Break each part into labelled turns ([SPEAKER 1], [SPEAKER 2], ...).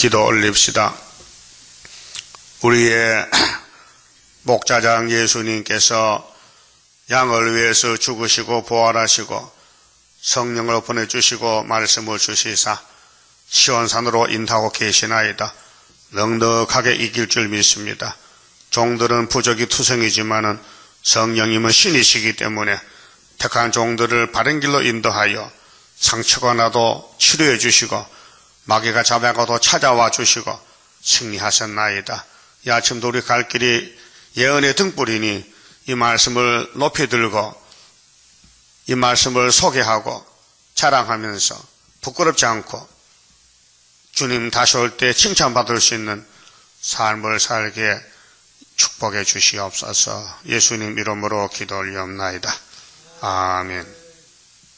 [SPEAKER 1] 기도 올립시다. 우리의 목자장 예수님께서 양을 위해서 죽으시고 부활하시고 성령을 보내주시고 말씀을 주시사 시온산으로 인도하고 계시나이다. 넉넉하게 이길 줄 믿습니다. 종들은 부족이 투성이지만은 성령님은 신이시기 때문에 택한 종들을 바른 길로 인도하여 상처가 나도 치료해 주시고 마귀가 잡아가도 찾아와 주시고 승리하셨나이다. 이 아침도 우리 갈 길이 예언의 등불이니 이 말씀을 높이 들고 이 말씀을 소개하고 자랑하면서 부끄럽지 않고 주님 다시 올 때 칭찬받을 수 있는 삶을 살게 축복해 주시옵소서. 예수님 이름으로 기도 올리옵나이다. 아멘.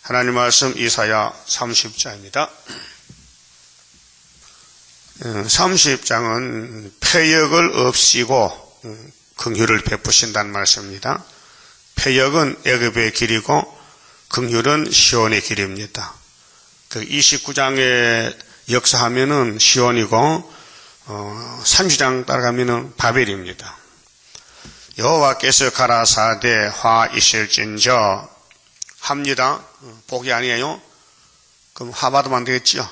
[SPEAKER 1] 하나님 말씀 이사야 30장입니다. 30장은 패역을 없이고 긍휼을 베푸신다는 말씀입니다. 패역은 애굽의 길이고 긍휼은 시온의 길입니다. 그 29장에 역사하면은 시온이고 30장 따라가면은 바벨입니다. 여호와께서 가라사대 화 있을진저 합니다. 복이 아니에요. 그럼 화 받으면 안 되겠지요.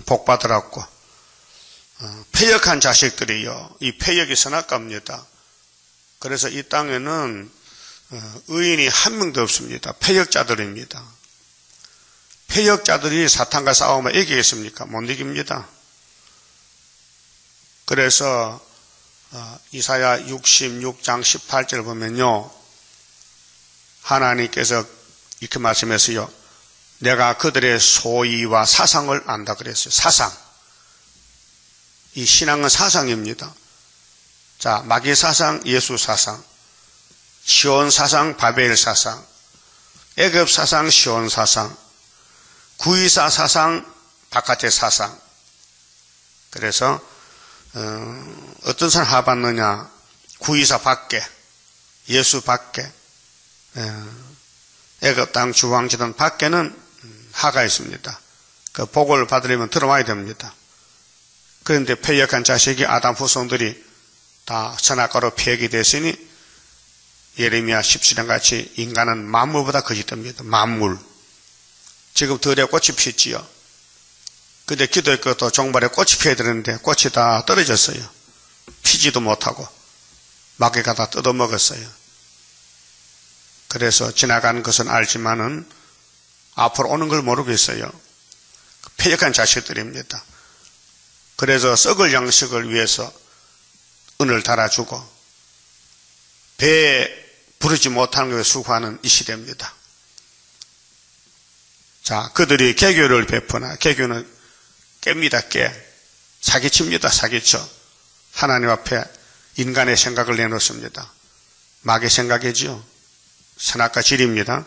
[SPEAKER 1] 복 받으라고. 패역한 자식들이요. 이 패역이 선악과입니다. 그래서 이 땅에는 의인이 한 명도 없습니다. 패역자들입니다. 패역자들이 사탄과 싸우면 이기겠습니까? 못 이깁니다. 그래서 이사야 66장 18절 보면요. 하나님께서 이렇게 말씀했어요. 내가 그들의 소위와 사상을 안다 그랬어요. 사상. 이 신앙은 사상입니다. 자, 마귀 사상, 예수 사상, 시온 사상, 바벨 사상, 애굽 사상, 시온 사상, 구이사 사상, 바깥의 사상. 그래서 어떤 사람 화 받느냐? 구이사 밖에, 예수 밖에, 애굽 땅 주왕지단 밖에는 하가 있습니다. 그 복을 받으려면 들어와야 됩니다. 그런데 패역한 자식이 아담 후손들이 다 선악과로 패역이 됐으니 예레미야 17장 같이 인간은 만물보다 거짓됩니다. 만물. 지금 들에 꽃이 피었지요. 근데 기도했고 또 종발에 꽃이 피어야 되는데 꽃이 다 떨어졌어요. 피지도 못하고 마귀가 다 뜯어먹었어요. 그래서 지나가는 것은 알지만은 앞으로 오는 걸 모르겠어요. 패역한 자식들입니다. 그래서 썩을 양식을 위해서 은을 달아주고 배에 부르지 못하는 것을 수고하는 이 시대입니다. 자, 그들이 개교를 베푸나 개교는 깹니다. 깨. 사기칩니다. 사기쳐. 하나님 앞에 인간의 생각을 내놓습니다. 마귀의 생각이지요. 선악과 질입니다.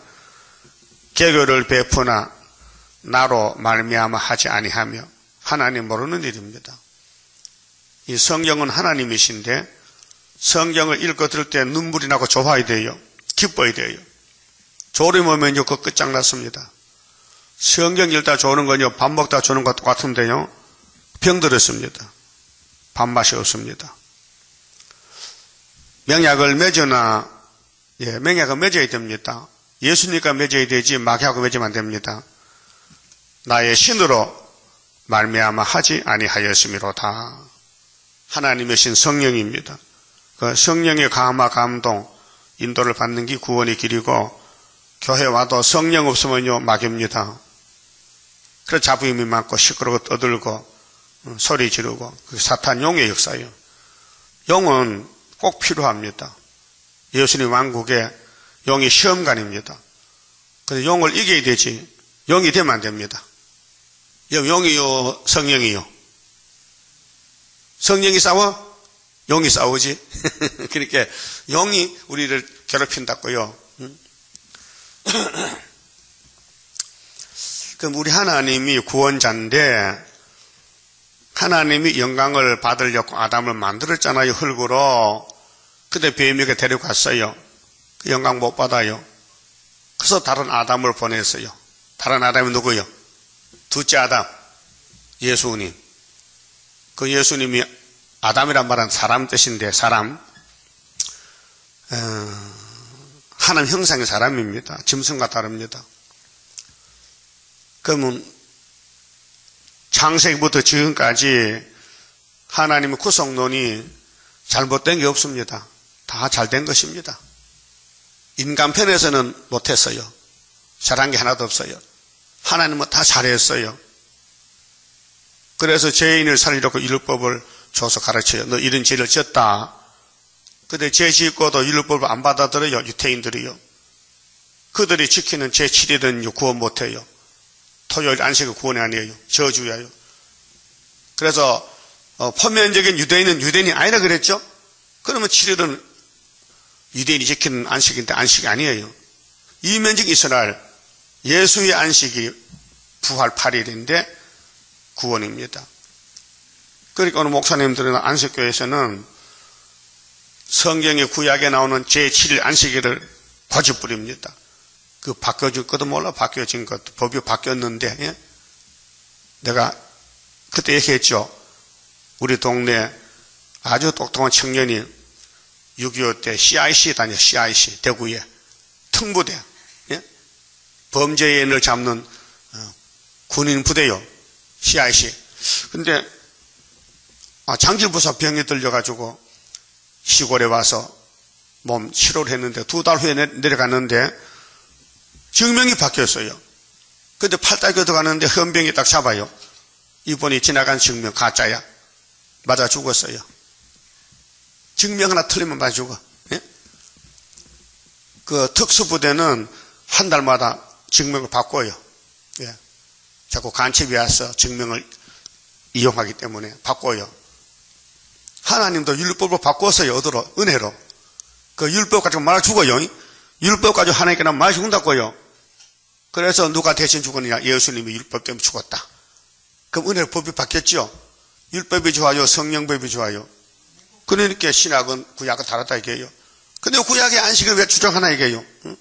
[SPEAKER 1] 개교를 베푸나 나로 말미암아 하지 아니하며 하나님 모르는 일입니다. 이 성경은 하나님이신데 성경을 읽어 들을 때 눈물이 나고 좋아야 돼요. 기뻐야 돼요. 졸음 오면요 그 끝장났습니다. 성경 읽다 좋은 건요 밥 먹다 좋은 것 같은데요 병들었습니다. 밥맛이 없습니다. 명약을 맺으나 명약을 맺어야 됩니다. 예수님과 맺어야 되지 마귀하고 맺으면 안 됩니다. 나의 신으로 말미암아 하지 아니하였음이로다. 하나님의 신 성령입니다. 그 성령의 감화 감동 인도를 받는 게 구원의 길이고 교회 와도 성령 없으면요 마귀입니다. 그래서 자부심이 많고 시끄럽고 떠들고 소리 지르고 그게 사탄 용의 역사예요. 용은 꼭 필요합니다. 예수님 왕국에 용이 시험관입니다. 그래서 용을 이겨야 되지 용이 되면 안 됩니다. 용이요 성령이요. 성령이 싸워? 용이 싸우지. 그러니까 용이 우리를 괴롭힌다고요. 그럼 우리 하나님이 구원자인데 하나님이 영광을 받으려고 아담을 만들었잖아요. 흙으로. 근데 뱀에게 데려갔어요. 그 영광 못 받아요. 그래서 다른 아담을 보냈어요. 다른 아담이 누구요? 둘째 아담 예수님. 그 예수님이 아담이란 말은 사람 뜻인데 사람, 하나님 형상의 사람입니다. 짐승과 다릅니다. 그러면 창세기부터 지금까지 하나님의 구속론이 잘못된 게 없습니다. 다 잘된 것입니다. 인간 편에서는 못했어요. 잘한 게 하나도 없어요. 하나님은 다 잘했어요. 그래서 죄인을 살리려고 율법을 줘서 가르쳐요. 너 이런 죄를 지었다. 근데 죄 짓고도 율법을 안 받아들여요. 유태인들이요. 그들이 지키는 제7일은 구원 못해요. 토요일 안식일 구원이 아니에요. 저주야요. 그래서 표면적인 유대인은 유대인이 아니라 그랬죠. 그러면 7일은 유대인이 지키는 안식인데 안식이 아니에요. 이면적 이스라엘 예수의 안식이 부활 8일인데 구원입니다. 그러니까 오늘 목사님들은 안식교에서는 성경의 구약에 나오는 제7일 안식일을 고집부립니다. 그 바뀌어질 것도 몰라. 바뀌어진 것도 법이 바뀌었는데, 예? 내가 그때 얘기했죠. 우리 동네 아주 똑똑한 청년이 6.25 때 CIC 다녀. CIC 대구에 특무대, 예? 범죄인을 잡는 군인 부대요. CIC. 근데 장기부사 병이 들려가지고 시골에 와서 몸 치료를 했는데 2달 후에 내려갔는데 증명이 바뀌었어요. 근데 8달 들어가는데 헌병이 딱 잡아요. 이번에 지나간 증명 가짜야. 맞아 죽었어요. 증명 하나 틀리면 맞아 죽어. 예? 그 특수부대는 한 달마다 증명을 바꿔요. 예. 자꾸 간첩이 와서 증명을 이용하기 때문에 바꿔요. 하나님도 율법을 바꿔서요. 얻으러 은혜로. 그 율법 가지고 말아 죽어요. 율법 가지고 하나님께 말아 죽는다고요. 그래서 누가 대신 죽었느냐? 예수님이 율법 때문에 죽었다. 그럼 은혜로 법이 바뀌었죠. 율법이 좋아요? 성령법이 좋아요? 그러니까 신학은 구약은 다르다 이게요. 근데 구약의 안식을 왜 주장하나 이게요? 응?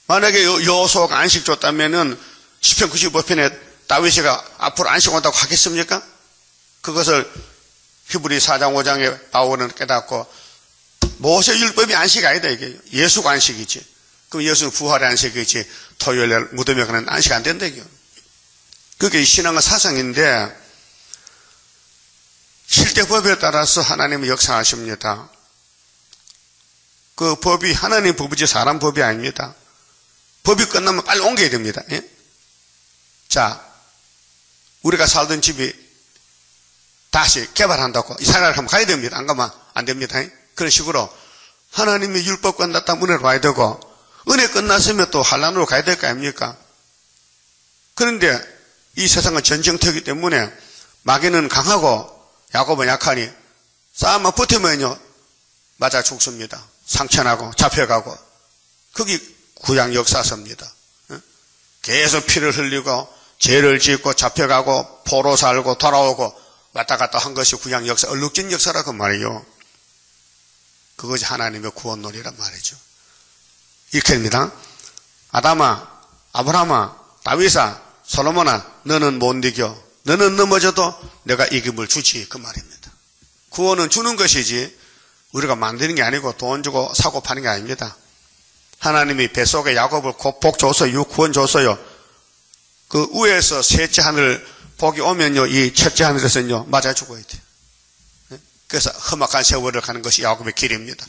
[SPEAKER 1] 만약에 여호수아가 안식 줬다면은 시편 95편에 다윗이가 앞으로 안식 온다고 하겠습니까? 그것을 히브리 4장 5장에 바울은 깨닫고 모세 율법이 안식이 아니다 이게 예수가 안식이지. 그럼 예수는 부활의 안식이지. 토요일에 무덤에 가는 안식 안 된다 이게. 그게 신앙의 사상인데 실제법에 따라서 하나님이 역사하십니다. 그 법이 하나님 법이지 사람 법이 아닙니다. 법이 끝나면 빨리 옮겨야 됩니다. 예? 자, 우리가 살던 집이 다시 개발한다고 이사를 한번 가야 됩니다. 안 가면 안 됩니다. 그런 식으로 하나님이 율법 끝났다면 은혜로 와야 되고 은혜 끝났으면 또 환난으로 가야 될 거 아닙니까? 그런데 이 세상은 전쟁터이기 때문에 마귀는 강하고 야곱은 약하니 싸움만 버티면요 맞아 죽습니다. 상처나고 잡혀가고 그게 구약 역사서입니다. 계속 피를 흘리고 죄를 짓고 잡혀가고 포로 살고 돌아오고 왔다 갔다 한 것이 구약 역사, 얼룩진 역사라고 말이요. 그것이 하나님의 구원론이란 말이죠. 이렇게 됩니다. 아담아, 아브라함아, 다윗아, 솔로몬아, 너는 못 이겨. 너는 넘어져도 내가 이김을 주지. 그 말입니다. 구원은 주는 것이지 우리가 만드는 게 아니고 돈 주고 사고 파는 게 아닙니다. 하나님이 뱃속에 야곱을 복 줬어요. 구원 줬어요. 그 위에서 셋째 하늘 복이 오면요 이 첫째 하늘에서는요 맞아 죽어야 돼요. 그래서 험악한 세월을 가는 것이 야곱의 길입니다.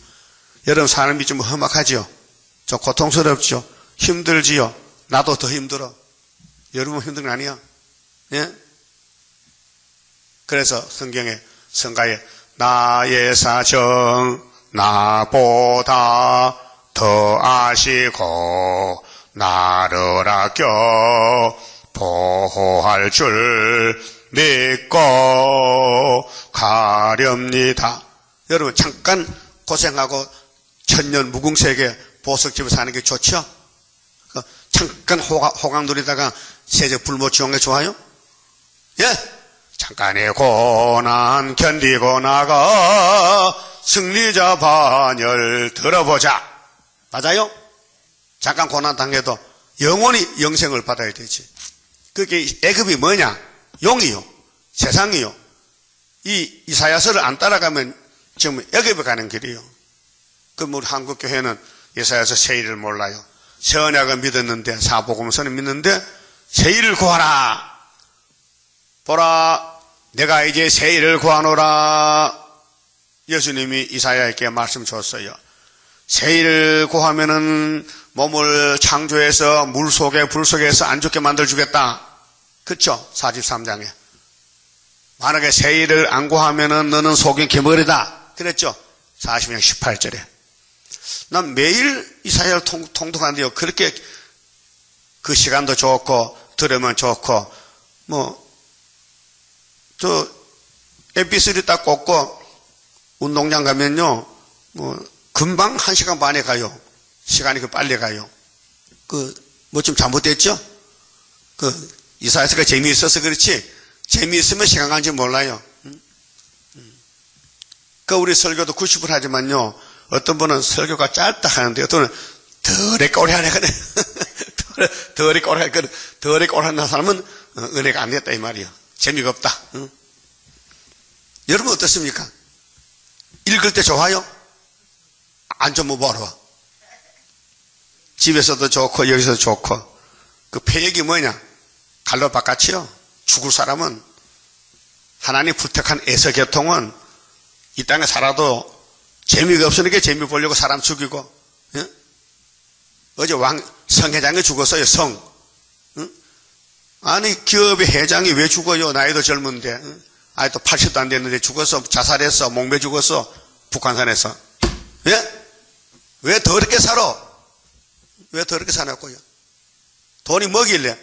[SPEAKER 1] 여러분 사람이 좀 험악하죠? 좀 고통스럽죠? 힘들지요? 나도 더 힘들어. 여러분 힘든 거 아니야? 예? 그래서 성경에 성가에 나의 사정 나보다 더 아시고 나를 아껴 보호할 줄 믿고 가렵니다. 여러분 잠깐 고생하고 천년 무궁세계 보석집에 사는 게 좋죠? 잠깐 호강 누리다가 세제 불못 지운 게 좋아요? 예? 잠깐의 고난 견디고 나가 승리자 반열 들어보자. 맞아요? 잠깐 고난 당해도 영원히 영생을 받아야 되지. 그게 애급이 뭐냐? 용이요. 세상이요. 이 이사야서를 안 따라가면 지금 애굽에 가는 길이에요. 그럼 우리 한국 교회는 이사야서 새1을 몰라요. 새 언약을 믿었는데, 사복음서는 믿는데 새1을 구하라. 보라, 내가 이제 새1을 구하노라. 예수님이 이사야에게 말씀 줬어요. 새1을 구하면은 몸을 창조해서 물 속에 불 속에서 안 죽게 만들어주겠다. 그쵸? 43장에. 만약에 새1을 안 구하면은 너는 속인 개머리다. 그랬죠? 40장 18절에. 난 매일 이사야를 통독하는데요. 그렇게 그 시간도 좋고, 들으면 좋고, MP3 딱 꽂고, 운동장 가면요, 금방 1시간 반에 가요. 시간이 빨리 가요. 좀 잘못됐죠? 이사야서가 재미있어서 그렇지, 재미있으면 시간 가는지 몰라요. 우리 설교도 90분 하지만요, 어떤 분은 설교가 짧다 하는데, 어떤 분은 덜에 꼬리하네, 그래. 덜에 꼬리하네, 그래. 덜에 꼬리하는 사람은 은혜가 안 됐다, 이 말이에요. 재미가 없다. 여러분 어떻습니까? 읽을 때 좋아요? 안 좋으면 뭐하러? 집에서도 좋고, 여기서도 좋고. 그 폐역이 뭐냐? 갈로 바깥이요. 죽을 사람은, 하나님 부탁한 에서교통은 이 땅에 살아도 재미가 없으니까 재미 보려고 사람 죽이고, 예? 어제 성회장이 죽었어요, 응? 아니, 기업의 회장이 왜 죽어요? 나이도 젊은데. 응? 아직도 80도 안 됐는데 죽었어. 자살했어. 목매 죽었어. 북한산에서. 예? 왜 더럽게 살아? 왜 더럽게 사냐고요? 돈이 뭐길래?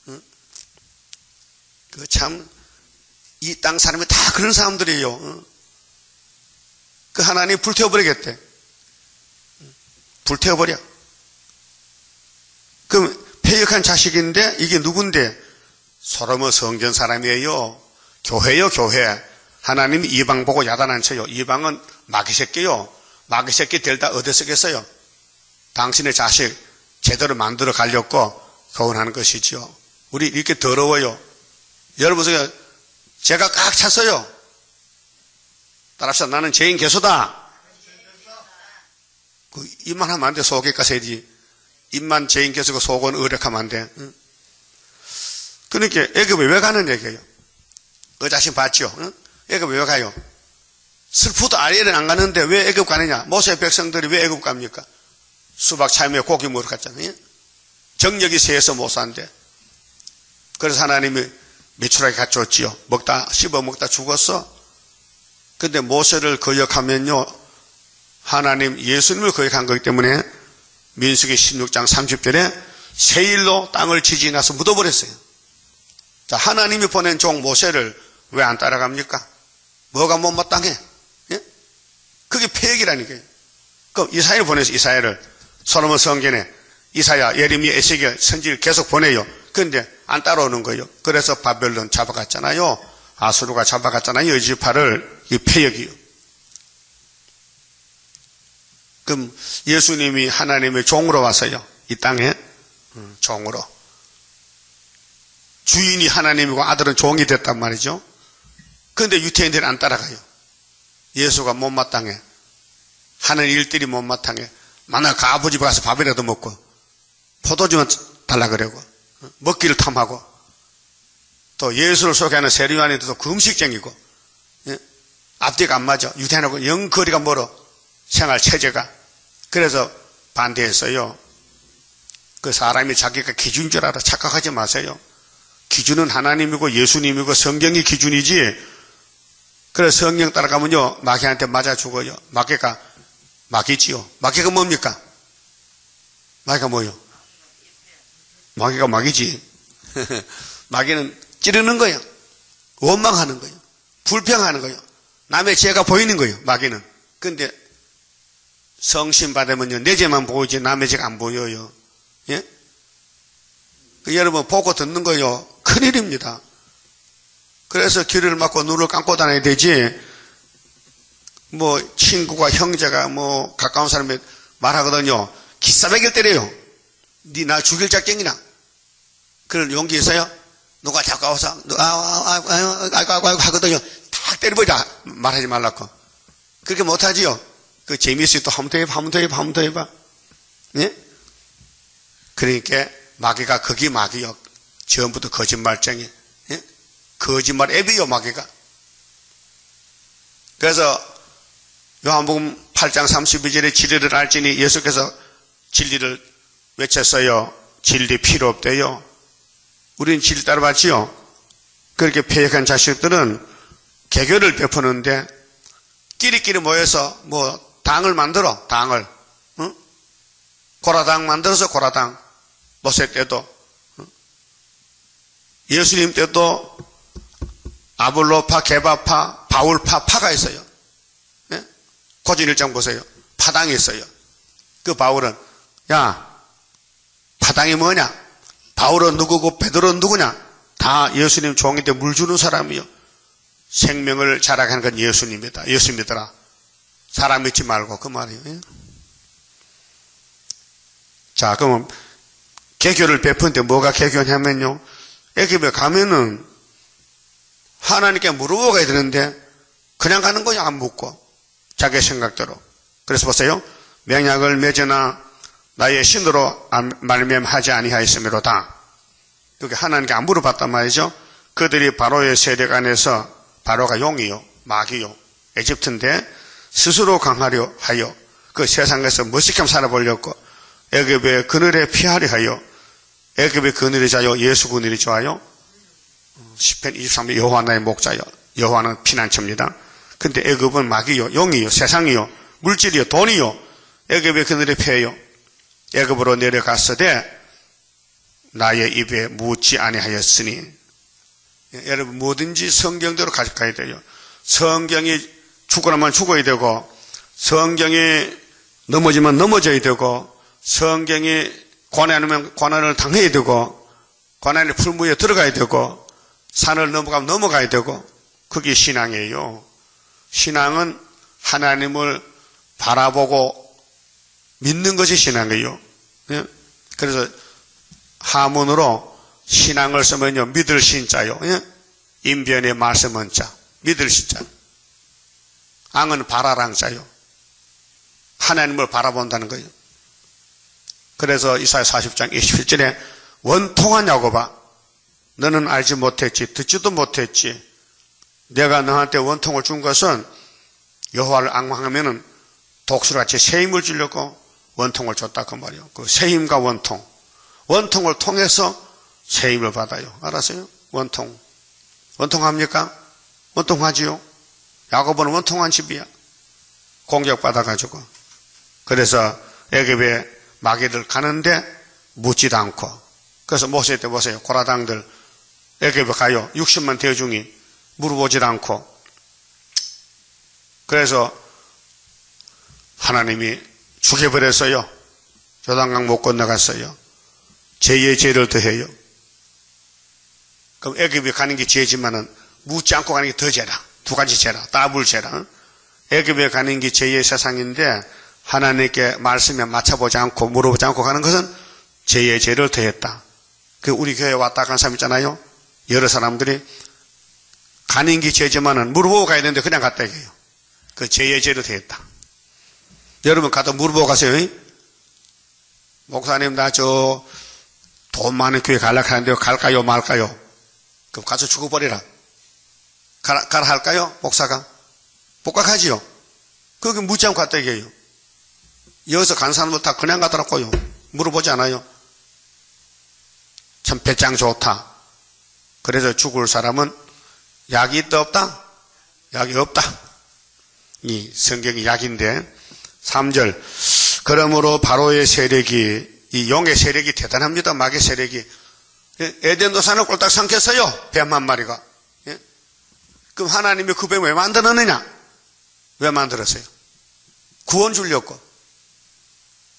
[SPEAKER 1] 응? 이 땅 사람이 다 그런 사람들이에요. 응? 하나님 불태워버리겠대. 불태워버려. 그럼 폐역한 자식인데 이게 누군데? 솔로몬 성전 사람이에요. 교회요, 교회. 하나님이 이방 보고 야단 안 쳐요. 이방은 마귀 새끼요. 마귀 새끼 될다 어디 쓰겠어요? 당신의 자식 제대로 만들어 가려고 거원하는 것이지요. 우리 이렇게 더러워요. 여러분, 제가 꽉 찼어요. 따라서 나는 죄인 개수다. 입만 하면 안 돼. 속에까 세지. 입만 죄인 개수고 속은 의력하면 안 돼. 응? 그러니까 애굽에 왜 가는 얘기예요? 자신 봤죠? 응? 애굽에 왜 가요? 슬프도 아리엘은 안 가는데 왜 애굽 가느냐? 모세 백성들이 왜 애굽 갑니까? 수박 참외 고기 먹으러 갔잖아요. 정력이 세서 못 산대. 그래서 하나님이 메추라기 갖췄지요. 씹어 먹다 죽었어. 근데 모세를 거역하면요, 하나님 예수님을 거역한 거기 때문에 민수기 16장 30절에 새1로 땅을 지지나서 묻어버렸어요. 자, 하나님이 보낸 종 모세를 왜 안 따라갑니까? 뭐가 못마땅해? 예? 그게 폐역이라니까요. 그럼 이사야를 보내서 이사야를 솔로몬 성전에 이사야, 예레미야, 에스겔 선지를 계속 보내요. 그런데 안 따라오는 거예요. 그래서 바벨론 잡아갔잖아요. 아수르가 잡아갔잖아요. 여지파를. 이 폐역이요. 그럼 예수님이 하나님의 종으로 와서요. 이 땅에 종으로. 주인이 하나님이고 아들은 종이 됐단 말이죠. 그런데 유태인들은 안 따라가요. 예수가 못마땅해. 하는 일들이 못마땅해. 만약 그 아버지 집에 가서 밥이라도 먹고 포도주만 달라 그러고 먹기를 탐하고 또 예수를 소개하는 세리요한에도 금식쟁이고, 예? 앞뒤가 안 맞아. 유대인하고 영 거리가 멀어. 생활 체제가. 그래서 반대했어요. 그 사람이 자기가 기준인 줄 알아. 착각하지 마세요. 기준은 하나님이고 예수님이고 성경이 기준이지. 그래서 성경 따라가면요, 마귀한테 맞아 죽어요. 마귀지요. 마귀가 뭡니까? 마귀가 뭐요? 마귀가 마귀지. 마귀는 찌르는 거예요. 원망하는 거예요. 불평하는 거예요. 남의 죄가 보이는 거예요. 마귀는. 근데 성신 받으면요, 내 죄만 보이지 남의 죄가 안 보여요. 예? 여러분 보고 듣는 거요, 큰일입니다. 그래서 귀를 막고 눈을 감고 다녀야 되지. 친구가 형제가 가까운 사람이 말하거든요. 기싸매기를 때려요. 니 나 죽일 작정이나. 그럴 용기 있어요? 누가 가까워서 아이고 하거든요. 다 팍 때려보자. 말하지 말라고. 그렇게 못하지요. 그 재미있어요. 또 한 번 더 해봐, 한 번 더 해봐, 한 번 더 해봐. 예? 그러니까 마귀가 거기 마귀요. 처음부터 거짓말쟁이. 예? 거짓말 앱이요, 마귀가. 그래서 요한복음 8장 32절에 진리를 알지니 예수께서 진리를 외쳤어요. 진리 필요 없대요. 우리는 진리 따라봤지요. 그렇게 패역한 자식들은 개교를 베푸는데 끼리끼리 모여서 뭐 당을 만들어. 당을. 응? 고라당 만들어서 고라당. 모세 때도. 예수님 때도 아볼로파, 게바파, 바울파, 파가 있어요. 예? 고진 1장 보세요. 파당이 있어요. 그 바울은 야, 파당이 뭐냐? 바울은 누구고 베드로는 누구냐? 다 예수님 종인데 물 주는 사람이요. 생명을 자랑하는 건 예수님이다. 예수 믿어라. 사람 믿지 말고 그 말이에요. 예? 자, 그러면 개교를 베푸는데 뭐가 개교냐면요. 애굽에 가면은 하나님께 물어보고 가야 되는데 그냥 가는 거야. 안 묻고 자기 생각대로. 그래서 보세요. 명약을 맺으나 나의 신으로 말미암하지 아니하였음이로다. 그게 하나님께 안 물어봤단 말이죠. 그들이 바로의 세력 안에서, 바로가 용이요 마귀요 에집트인데 스스로 강하려 하여 그 세상에서 멋있게 살아보려고 애굽의 그늘에 피하려 하여. 애굽의 그늘이 자요 예수 그늘이 좋아요. 시편 23편 여호와 나의 목자요. 여호와는 피난처입니다. 근데 애굽은 마귀요 용이요 세상이요 물질이요 돈이요. 애굽의 그늘에 피해요. 애굽으로 내려갔으되 나의 입에 묻지 아니하였으니. 여러분 뭐든지 성경대로 가져가야 돼요. 성경이 죽으라면 죽어야 되고, 성경이 넘어지면 넘어져야 되고, 성경이 고난하면 고난을 당해야 되고, 고난의 풀무에 들어가야 되고, 산을 넘어가면 넘어가야 되고, 그게 신앙이에요. 신앙은 하나님을 바라보고 믿는 것이 신앙이에요. 예? 그래서 하문으로 신앙을 쓰면요, 믿을 신자요. 예? 인변의 말씀은 자, 믿을 신자. 앙은 바라랑자요. 하나님을 바라본다는 거예요. 그래서 이사야 40장 27절에 원통한 야곱아, 너는 알지 못했지, 듣지도 못했지. 내가 너한테 원통을 준 것은 여호와를 앙망하면은 독수리같이 새 힘을 주려고 원통을 줬다 그 말이에요. 그 새 힘과 원통. 원통을 통해서 새 힘을 받아요. 알았어요? 원통. 원통합니까? 원통하지요. 야곱은 원통한 집이야. 공격받아가지고. 그래서 애굽에 마귀들 가는데 묻지도 않고. 그래서 모세 때 보세요. 고라당들 애굽에 가요. 60만 대중이 물어보지도 않고. 그래서 하나님이 죽여버렸어요. 요단강 못 건너갔어요. 죄의 죄를 더해요. 그럼 애굽에 가는 게 죄지만은 묻지 않고 가는 게 더 죄라. 두 가지 죄라. 더블 죄라. 애굽에 가는 게 죄의 세상인데 하나님께 말씀에 맞춰보지 않고 물어보지 않고 가는 것은 죄의 죄를 더했다. 그 우리 교회에 왔다 간 사람 있잖아요. 여러 사람들이 가는 게 죄지만은 물어보고 가야 되는데 그냥 갔다 이거예요. 그 죄의 죄를 더했다. 여러분 가서 물어보고 가세요. 목사님 나 저 돈 많은 교회 가려고 하는데 갈까요 말까요? 그럼 가서 죽어버리라. 가라 할까요? 목사가? 복각하지요. 그게 묻지 않고 갔다 이게요. 여기서 간 사람들 다 그냥 가더라고요. 물어보지 않아요. 참 배짱 좋다. 그래서 죽을 사람은 약이 있다 없다? 약이 없다. 이 성경이 약인데 3절 그러므로 바로의 세력이 이 용의 세력이 대단합니다. 마귀의 세력이 에덴 도산을 꼴딱 삼켰어요. 뱀 한 마리가. 예? 그럼 하나님이 그 뱀을 왜 만들었느냐? 왜 만들었어요? 구원 주려고.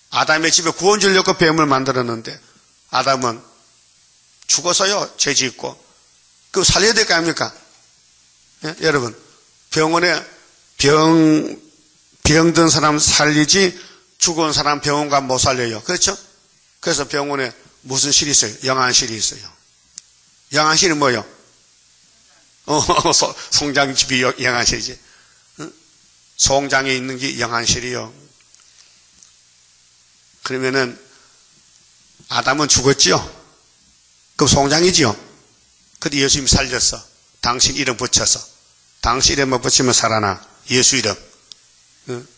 [SPEAKER 1] 아담의 집에 구원 주려고 뱀을 만들었는데 아담은 죽었어요. 죄 짓고. 그거 살려야 될 거 아닙니까? 예? 여러분 병원에 병든 사람 살리지 죽은 사람 병원 가면 못 살려요. 그렇죠? 그래서 병원에 무슨 실이 있어요? 영안실이 있어요. 영안실이 뭐예요? 송장집이 영안실이지. 송장에 있는 게 영안실이요. 그러면은 아담은 죽었지요. 그럼 송장이지요. 근데 예수님이 살렸어. 당신 이름 붙여서. 당신 이름만 붙이면 살아나. 예수 이름.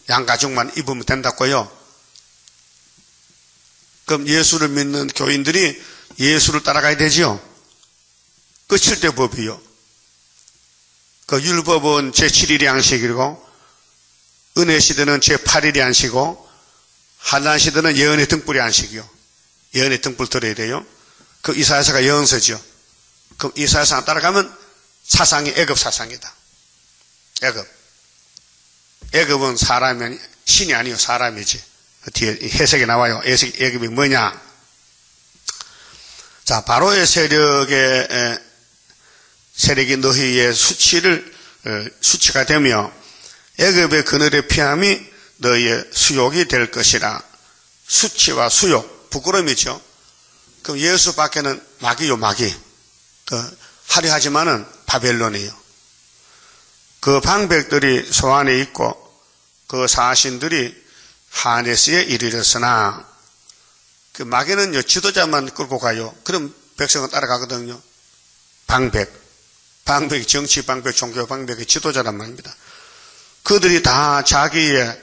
[SPEAKER 1] 양가죽만 입으면 된다고요. 그럼 예수를 믿는 교인들이 예수를 따라가야 되지요. 그 7대 법이요. 그 율법은 제7일이 안식이고, 은혜 시대는 제8일이 안식이고, 한란 시대는 예언의 등불이 안식이요. 예언의 등불 들어야 돼요. 그 이사야서가 예언서죠. 그럼 이사야서 따라가면 사상이 애굽 사상이다. 애굽. 애굽은 사람이 신이 아니요 사람이지. 뒤에 해석이 나와요. 애굽이 뭐냐? 자, 바로의 세력이 너희의 수치가 되며 애굽의 그늘의 피함이 너희의 수욕이 될 것이라. 수치와 수욕, 부끄러움이죠. 그럼 예수 밖에는 마귀요, 마귀. 화려하지만은 바벨론이에요. 그 방백들이 소안에 있고 그 사신들이 하네스에 이르렀으나 그 마귀는요 지도자만 끌고 가요. 그럼 백성은 따라가거든요. 방백이 정치 방백, 종교 방백의 지도자란 말입니다. 그들이 다 자기의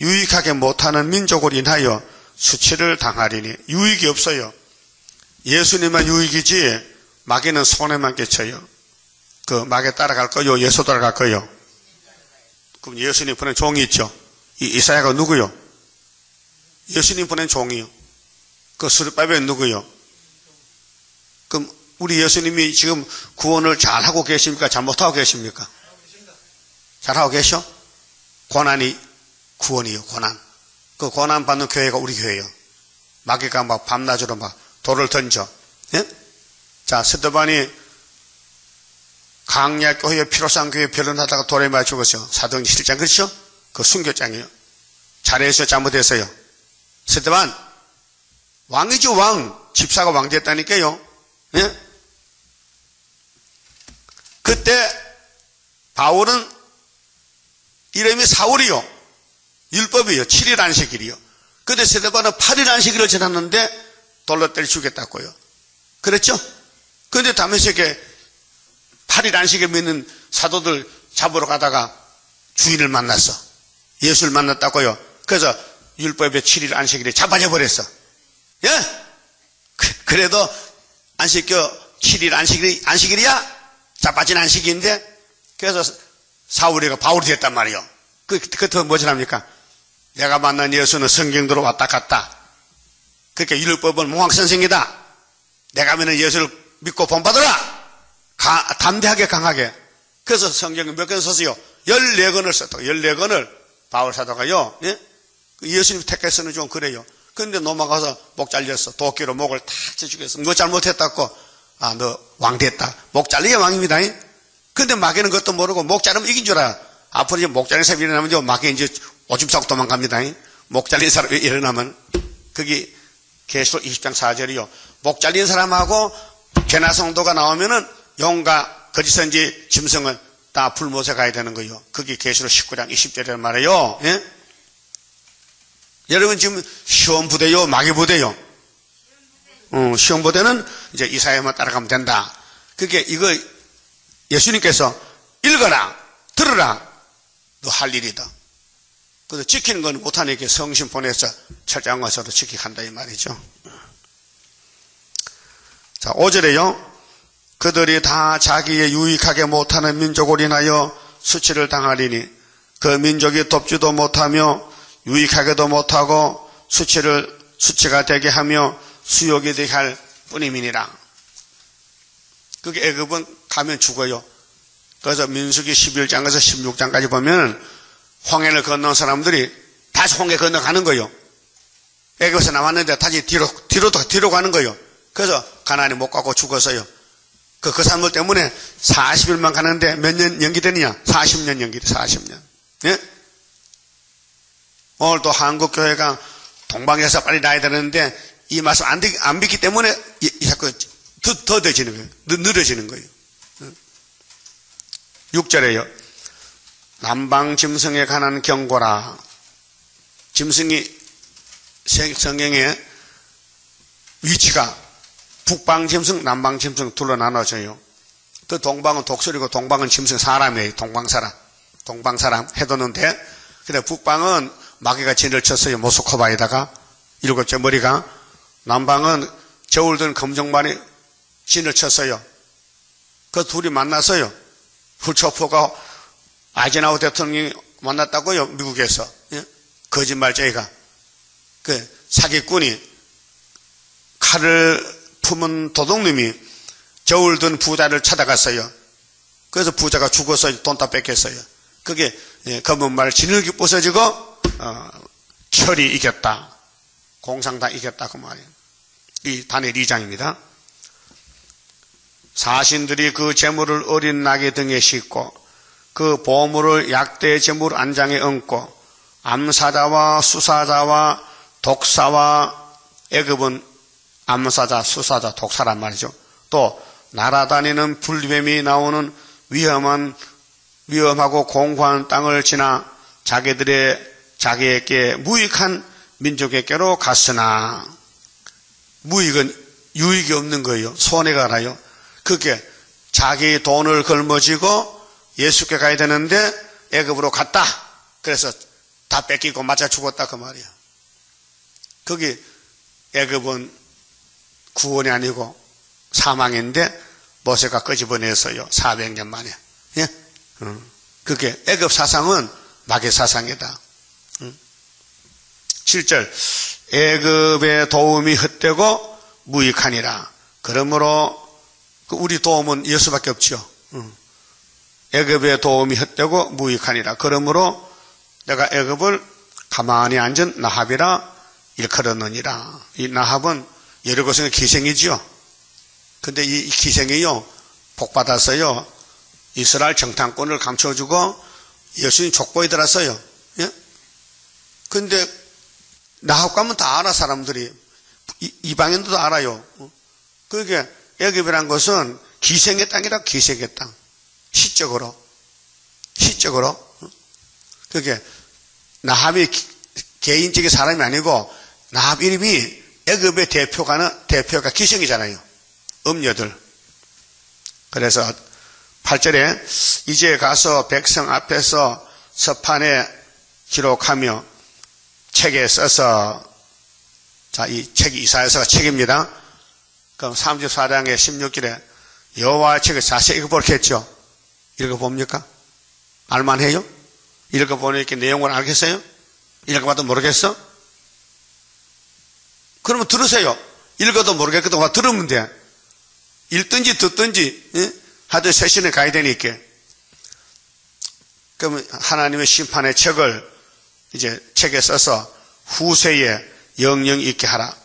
[SPEAKER 1] 유익하게 못하는 민족을 인하여 수치를 당하리니. 유익이 없어요. 예수님만 유익이지 마귀는 손해만 끼쳐요. 그 마귀 따라갈 거요? 예수 따라갈 거요? 그럼 예수님 보낸 종이 있죠. 이사야가 누구요? 예수님 보낸 종이요. 그 수르바벨은 누구요? 그럼 우리 예수님이 지금 구원을 잘하고 계십니까? 잘못하고 계십니까? 잘하고 계셔? 고난이 구원이요. 고난. 그 고난 받는 교회가 우리 교회예요. 마귀가 막 밤낮으로 막 돌을 던져. 예? 자, 스데반이 강야 교회, 피로상 교회 변론하다가 돌에 맞아 죽었어요. 사도행 7장, 그렇죠? 그 순교장이에요. 잘해서 잘못했어요. 스데반 왕이죠, 왕. 집사가 왕 됐다니까요. 예? 그때 바울은 이름이 사울이요. 율법이요. 7일 안식일이요. 근데 스데반은 8일 안식일을 지났는데 돌로 때려 죽였다고요. 그랬죠? 근데 다메섹에 8일 안식일 믿는 사도들 잡으러 가다가 주인을 만났어. 예수를 만났다고요. 그래서 율법의 7일 안식일에 잡아져 버렸어. 예? 그래도 안식교 7일 안식일이야? 자빠진 안식일인데? 그래서 사울이가 바울이 됐단 말이요. 그때 뭐지 합니까? 내가 만난 예수는 성경대로 왔다 갔다. 그러니까 율법은 몽학선생이다. 내가 믿는 예수를 믿고 본받으라. 담대하게 강하게. 그래서 성경을 몇 권 썼어요? 14권을 썼다고. 14권을 바울 사도가요. 예? 예수님 택해 쓰는 좀 그래요. 그런데 넘어가서 목 잘렸어. 도끼로 목을 탁 찢죽였어. 너 잘못했다고. 아, 너 왕 됐다. 목 잘리게 왕입니다. 근데 마귀는 그것도 모르고 목 자르면 이긴 줄 알아. 앞으로 이제 목 잘린 사람이 일어나면 마귀 이제 오줌 싸고 도망갑니다. 목 잘린 사람이 일어나면. 그게 계시록 20장 4절이요. 목 잘린 사람하고 개나 성도가 나오면은 용과 거짓 선지 짐승은 다 불못에 가야 되는 거예요. 그게 계시록 19장 20절이란 말이에요. 예? 여러분 지금 시험 부대요, 마귀 부대요. 시험 부대는 이제 이사야만 따라가면 된다. 그게 이거 예수님께서 읽어라, 들어라, 너 할 일이다. 그래서 지키는 건 못하니까 성신 보내서 철장 와서도 지키게 한다 이 말이죠. 자, 5절에요. 그들이 다 자기의 유익하게 못하는 민족을 인하여 수치를 당하리니 그 민족이 돕지도 못하며 유익하게도 못하고 수치가 되게 하며 수욕이 되게 할 뿐임이니라. 그게 애굽은 가면 죽어요. 그래서 민수기 11장에서 16장까지 보면 홍해를 건너온 사람들이 다시 홍해 건너가는 거예요. 애굽에서 나왔는데 다시 뒤로 가는 거예요. 그래서 가나안에 못 가고 죽었어요. 그 사람들 때문에 40일만 가는데 몇 년 연기되느냐? 40년 연기돼, 40년. 예? 오늘 또 한국교회가 동방에서 빨리 나야 되는데 이 말씀 안 믿기 때문에 자꾸 더 늦어지는 거예요. 늘어지는 거예요. 6절에요. 남방 짐승에 관한 경고라. 짐승이 성경의 위치가 북방 짐승, 남방 짐승 둘로 나눠져요. 그 동방은 독수리고 동방은 짐승 사람이에요. 동방사람 해뒀는데, 근데 북방은 마귀가 진을 쳤어요. 모스코바에다가 7째 머리가. 남방은 저울 든 검정만이 진을 쳤어요. 그 둘이 만났어요. 훌초프가 아이젠하워 대통령이 만났다고요. 미국에서. 예? 거짓말쟁이가. 그 사기꾼이 칼을 품은 도둑님이 저울 든 부자를 찾아갔어요. 그래서 부자가 죽어서 돈 다 뺏겼어요. 그게 검은 말 진흙이 부서지고 철이 이겼다. 공상당 이겼다 그 말이에요. 이 다니엘 2장입니다. 사신들이 그 재물을 어린 나귀 등에 싣고 그 보물을 약대 재물 안장에 얹고 암사자와 수사자와 독사와 애굽은 암사자, 수사자, 독사란 말이죠. 또 날아다니는 불뱀이 나오는 위험하고 공고한 땅을 지나 자기에게 무익한 민족에게로 갔으나, 무익은 유익이 없는 거예요. 손해가 나요. 그게 자기 돈을 걸머쥐고 예수께 가야 되는데 애굽으로 갔다. 그래서 다 뺏기고 맞아 죽었다 그 말이야. 거기 애굽은 구원이 아니고 사망인데 모세가 끄집어냈어요. 400년 만에. 예? 그게 애굽 사상은 마귀 사상이다. 7절 애굽의 도움이 헛되고 무익하니라. 그러므로 우리 도움은 예수밖에 없죠. 애굽의 도움이 헛되고 무익하니라. 그러므로 내가 애굽을 가만히 앉은 나합이라 일컬었느니라. 이 나합은 여리고성의 기생이지요. 근데 이 기생이요 복받았어요. 이스라엘 정탐권을 감춰주고 예수님 족보에 들었어요. 예? 근데 나합 가면 다 알아. 사람들이 이방인들도 알아요. 그게 애굽이란 것은 기생의 땅이라. 기생의 땅. 시적으로 그게 나합이 개인적인 사람이 아니고 나합 이름이 애굽의 대표가 기생이잖아요. 음녀들. 그래서 8절에 이제 가서 백성 앞에서 서판에 기록하며 책에 써서, 자, 이 책이 이사야서가 책입니다. 그럼 34장의 16절에 여호와의 책을 자세히 읽어보겠죠. 읽어봅니까? 알만해요? 읽어보니까 내용을 알겠어요? 읽어봐도 모르겠어? 그러면 들으세요. 읽어도 모르겠거든. 들으면 돼. 읽든지 듣든지, 예? 하여튼 세신에 가야 되니까. 그러면 하나님의 심판의 책을 이제 책에 써서 후세에 영영 있게 하라.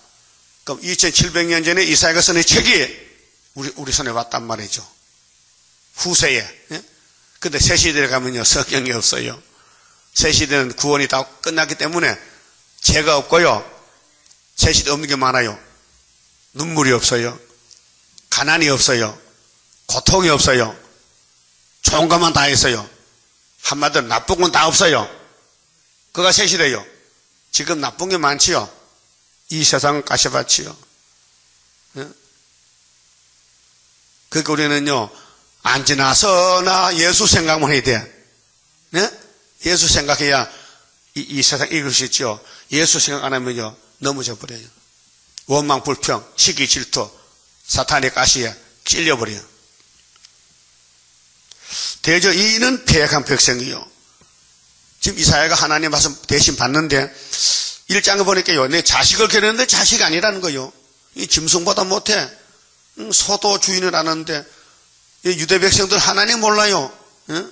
[SPEAKER 1] 그럼 2700년 전에 이사야가 쓴 이 책이 우리 손에 왔단 말이죠. 후세에. 예? 근데 새 시대에 가면요, 성경이 없어요. 새 시대는 구원이 다 끝났기 때문에 죄가 없고요. 새 시대 없는 게 많아요. 눈물이 없어요. 가난이 없어요. 고통이 없어요. 좋은 것만 다 있어요. 한마디로 나쁜 건 다 없어요. 그가 새 시대요. 지금 나쁜 게 많지요. 이 세상은 가시밭이요. 예? 그러니까 우리는요, 안 지나서나 예수 생각만 해야 돼. 네? 예수 생각해야 이 세상 이길 수 있죠. 예수 생각 안 하면요, 넘어져 버려요. 원망, 불평, 시기, 질투, 사탄의 가시에 찔려버려요. 대저 이는 패역한 백성이요. 지금 이사야가 하나님 말씀 대신 받는데 1장에 보니까요, 내 자식을 기르는데 자식이 아니라는 거요. 이 짐승보다 못해. 소도 주인을 아는데 유대 백성들 하나님 몰라요. 예?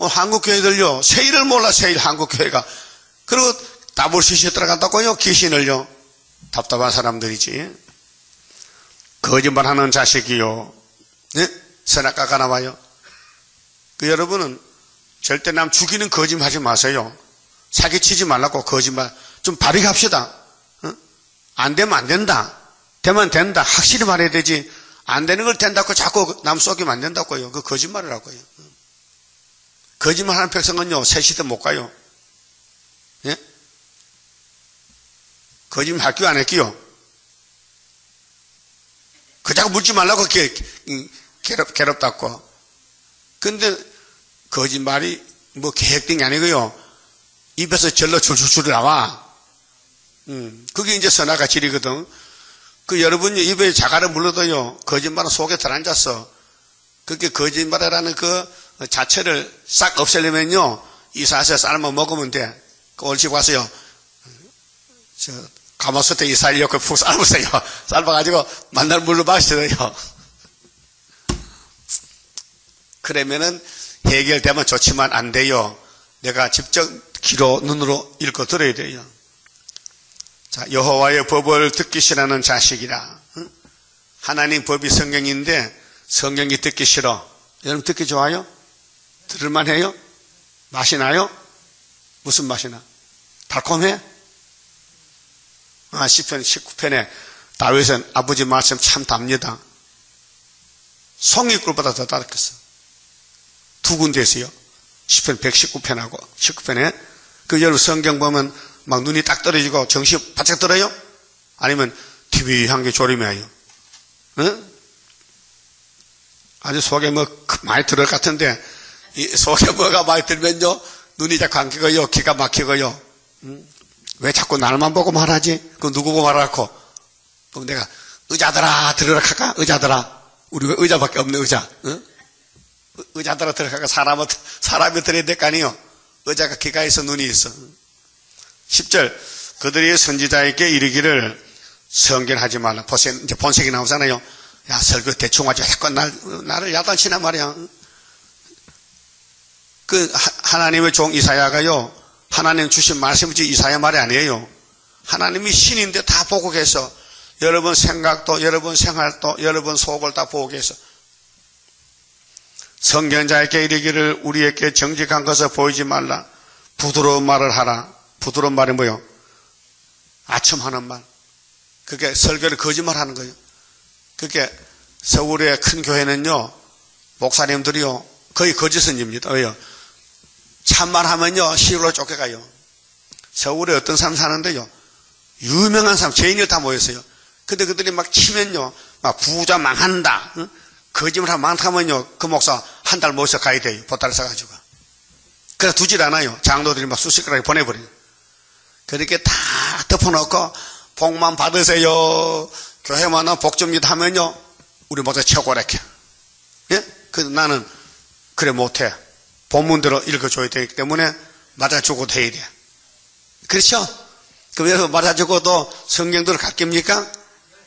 [SPEAKER 1] 한국 교회들요, 세일을 몰라. 세일 한국 교회가. 그리고 다볼시시에 들어간다고요, 귀신을요. 답답한 사람들이지. 거짓말하는 자식이요. 네? 선악과가 나와요. 여러분은 절대 남 죽이는 거짓말하지 마세요. 사기치지 말라고. 거짓말 좀 바르게 합시다. 안 되면 안 된다. 되면 된다. 확실히 말해야 되지. 안 되는 걸 된다고 자꾸 남 속이면 안 된다고요. 그 거짓말이라고요. 거짓말하는 백성은요, 새 시대 못 가요. 예? 거짓말 학교 안 했기요. 그자고 묻지 말라고 괴롭다고. 근데 거짓말이 뭐 계획된 게 아니고요. 입에서 절로 줄줄줄 나와. 그게 이제 선악과 질이거든. 그 여러분 입에 자갈을 물러도요, 거짓말은 속에 들어앉았어. 그렇게 거짓말이라는 그 자체를 싹 없애려면요, 이사에서 삶아 먹으면 돼. 그 옳지 와서요, 가마솥에 이사를 넣고 푹 삶으세요. 삶아가지고 만날 물로 마시세요. 그러면은 해결되면 좋지만 안 돼요. 내가 직접 귀로 눈으로 읽고 들어야 돼요. 자, 여호와의 법을 듣기 싫어하는 자식이라. 응? 하나님 법이 성경인데 성경이 듣기 싫어. 여러분 듣기 좋아요? 들을만 해요? 맛이 나요? 무슨 맛이 나? 달콤해? 시편 19편에 다윗은 아버지 말씀 참 답니다. 송이꿀보다 더 달았겠어. 두 군데에서요. 시편 119편하고 19편에. 그 여러분 성경 보면 막 눈이 딱 떨어지고 정신 바짝 들어요? 아니면 TV 한 개 조림해요? 응? 아주 속에 뭐 많이 들을 것 같은데, 이 속에 뭐가 많이 들면요, 눈이 자꾸 안 켜고요, 기가 막히고요. 왜 자꾸 날만 보고 말하지? 그 누구 보고 말하고? 그럼 내가 의자들아 들으라 할까? 의자들아. 우리 왜 의자밖에 없네, 의자. 응? 의자들아 들으라 할까? 사람이 들어야 될 거 아니에요? 의자가 귀가 있어, 눈이 있어. 10절. 그들이 선지자에게 이르기를 성견하지 말라. 이제 본색이 나오잖아요. 야, 설교 대충 하지. 자꾸 나를 야단치나 말이야. 그, 하나님의 종 이사야가요, 하나님 주신 말씀이지 이사야 말이 아니에요. 하나님이 신인데 다 보고 계셔. 여러분 생각도, 여러분 생활도, 여러분 속을 다 보고 계셔. 선견자에게 이르기를 우리에게 정직한 것을 보이지 말라. 부드러운 말을 하라. 부드러운 말이 뭐요? 아첨하는 말. 그게 설교를 거짓말 하는 거예요. 그게 서울의 큰 교회는요, 목사님들이요, 거의 거짓선입니다. 왜요? 참말 하면요, 시골로 쫓겨가요. 서울에 어떤 사람 사는데요, 유명한 사람, 죄인이 다 모였어요. 근데 그들이 막 치면요, 막 부자 망한다. 응? 거짓말 하면 많다면요, 그 목사 한 달 모셔 가야 돼요. 보따리 싸가지고. 그래서 두질 않아요. 장로들이 막 수십 그릇 보내버려요. 그렇게 다 덮어놓고, 복만 받으세요. 교회만은 복 줍니다 하면요, 우리 목사 최고라케. 예? 그래서 나는 그래 못해. 본문대로 읽어줘야 되기 때문에 맞아주고도 해야 돼. 그렇죠? 그래서 맞아주고도 성경대로 갚깁니까?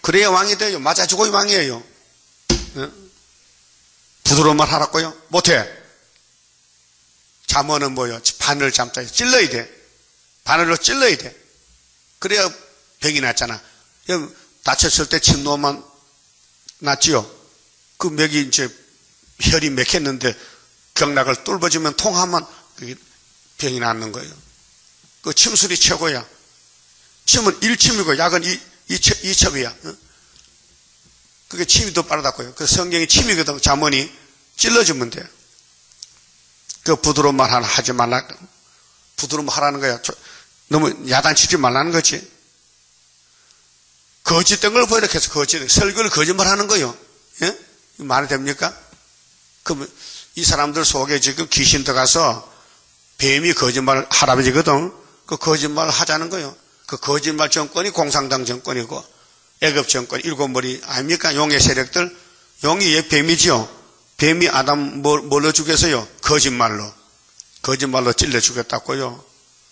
[SPEAKER 1] 그래야 왕이 돼요. 맞아주고 왕이에요. 예? 부드러운 말 하라고요? 못해. 잠언은 뭐요? 바늘 잠자 찔러야 돼. 바늘로 찔러야 돼. 그래야 병이 낫잖아. 다쳤을 때 침노만 낫지요. 그 맥이 이제 혈이 맥혔는데 경락을 뚫어주면 통하면 그게 병이 낫는 거예요. 그 침술이 최고야. 침은 1침이고 약은 2첩이야. 그게 침이 더 빠르다고요. 그 성경이 침이거든. 잠언이 찔러주면 돼요. 그 부드러운 말 하나 하지 말라. 부드러운 말 하라는 거야. 너무 야단치지 말라는 거지. 거짓된 걸 보이렇게 해서 설교를 거짓말 하는 거예요. 예? 말이 됩니까? 그럼 이 사람들 속에 지금 귀신 들어가서 뱀이 거짓말 할아버지거든. 그 거짓말 하자는 거예요. 그 거짓말 정권이 공산당 정권이고 애굽 정권 일곱 머리 아닙니까? 용의 세력들. 용이 얘 뱀이지요. 뱀이 아담 뭘로 죽였어요? 거짓말로. 거짓말로 찔러 죽였다고요.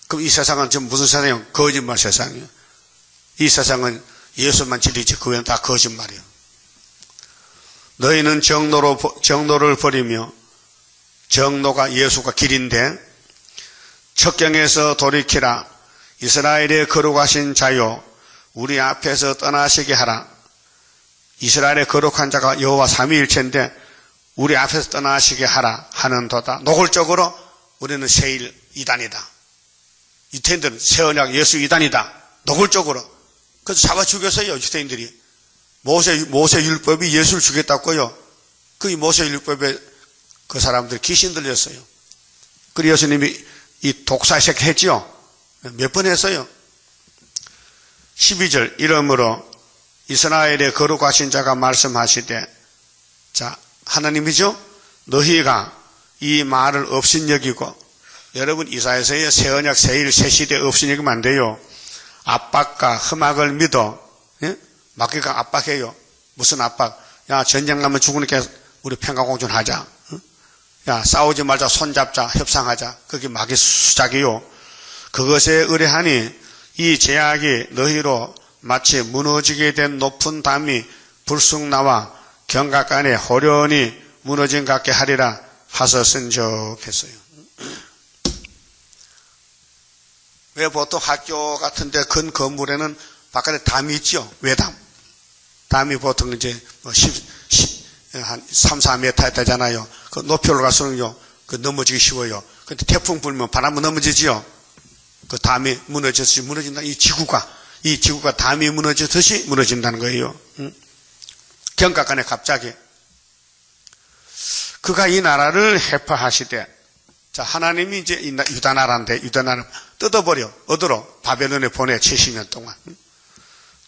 [SPEAKER 1] 그럼 이 세상은 지금 무슨 세상이에요? 거짓말 세상이에요. 이 세상은 예수만 진리지 그 외에는 다 거짓말이에요. 너희는 정로를 버리며 정로가 예수가 길인데 척경에서 돌이키라. 이스라엘의 거룩하신 자요 우리 앞에서 떠나시게 하라. 이스라엘의 거룩한 자가 여호와 삼위일체인데 우리 앞에서 떠나시게 하라 하는도다. 노골적으로 우리는 세일 이단이다. 유태인들은 새 언약 예수 이단이다. 노골적으로. 그래서 잡아 죽였어요. 유태인들이. 모세 율법이 예수를 죽였다고요. 그 모세 율법에 그 사람들 귀신 들렸어요. 그리고 예수님이 이 독사색 했지요. 몇 번 했어요. 12절 이러므로 이스라엘의 거룩하신 자가 말씀하시되, 자, 하나님이죠? 너희가 이 말을 업신여기고, 여러분 이사야서의 새 언약 새일 새시대 업신여기면 안 돼요. 압박과 험악을 믿어. 예? 마귀가 압박해요. 무슨 압박? 야, 전쟁 나면 죽으니까 우리 평화공존 하자. 야, 싸우지 말자, 손잡자, 협상하자. 그게 마귀 수작이요. 그것에 의뢰하니 이 제약이 너희로 마치 무너지게 된 높은 담이 불쑥 나와 경각간에 호련히 무너진 것 같게 하리라 하셨은적했어요. 왜 보통 학교 같은데 큰 건물에는 바깥에 담이 있죠? 외담. 담이 보통 이제 한 3, 4m 되잖아요. 그 높이 올라갈수록요, 그 넘어지기 쉬워요. 근데 태풍 불면 바람은 넘어지지요? 그 담이 무너진다. 이 지구가 담이 무너지듯이 무너진다는 거예요. 경각간에 갑자기. 그가 이 나라를 해파하시되, 자, 하나님이 이제 유다 나라인데, 유다 나라 뜯어버려. 어디로? 바벨론에 보내, 70년 동안.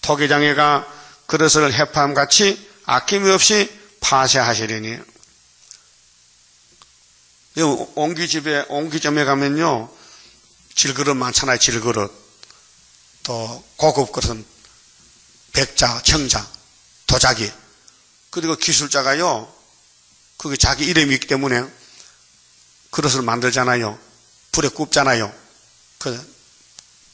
[SPEAKER 1] 토기장애가 그릇을 해파함 같이 아낌없이 파쇄하시려니. 옹기점에 가면요, 질그릇 많잖아요, 질그릇. 또, 고급 그릇은 백자, 청자, 도자기. 그리고 기술자가요, 그게 자기 이름이 있기 때문에 그릇을 만들잖아요. 불에 굽잖아요. 그,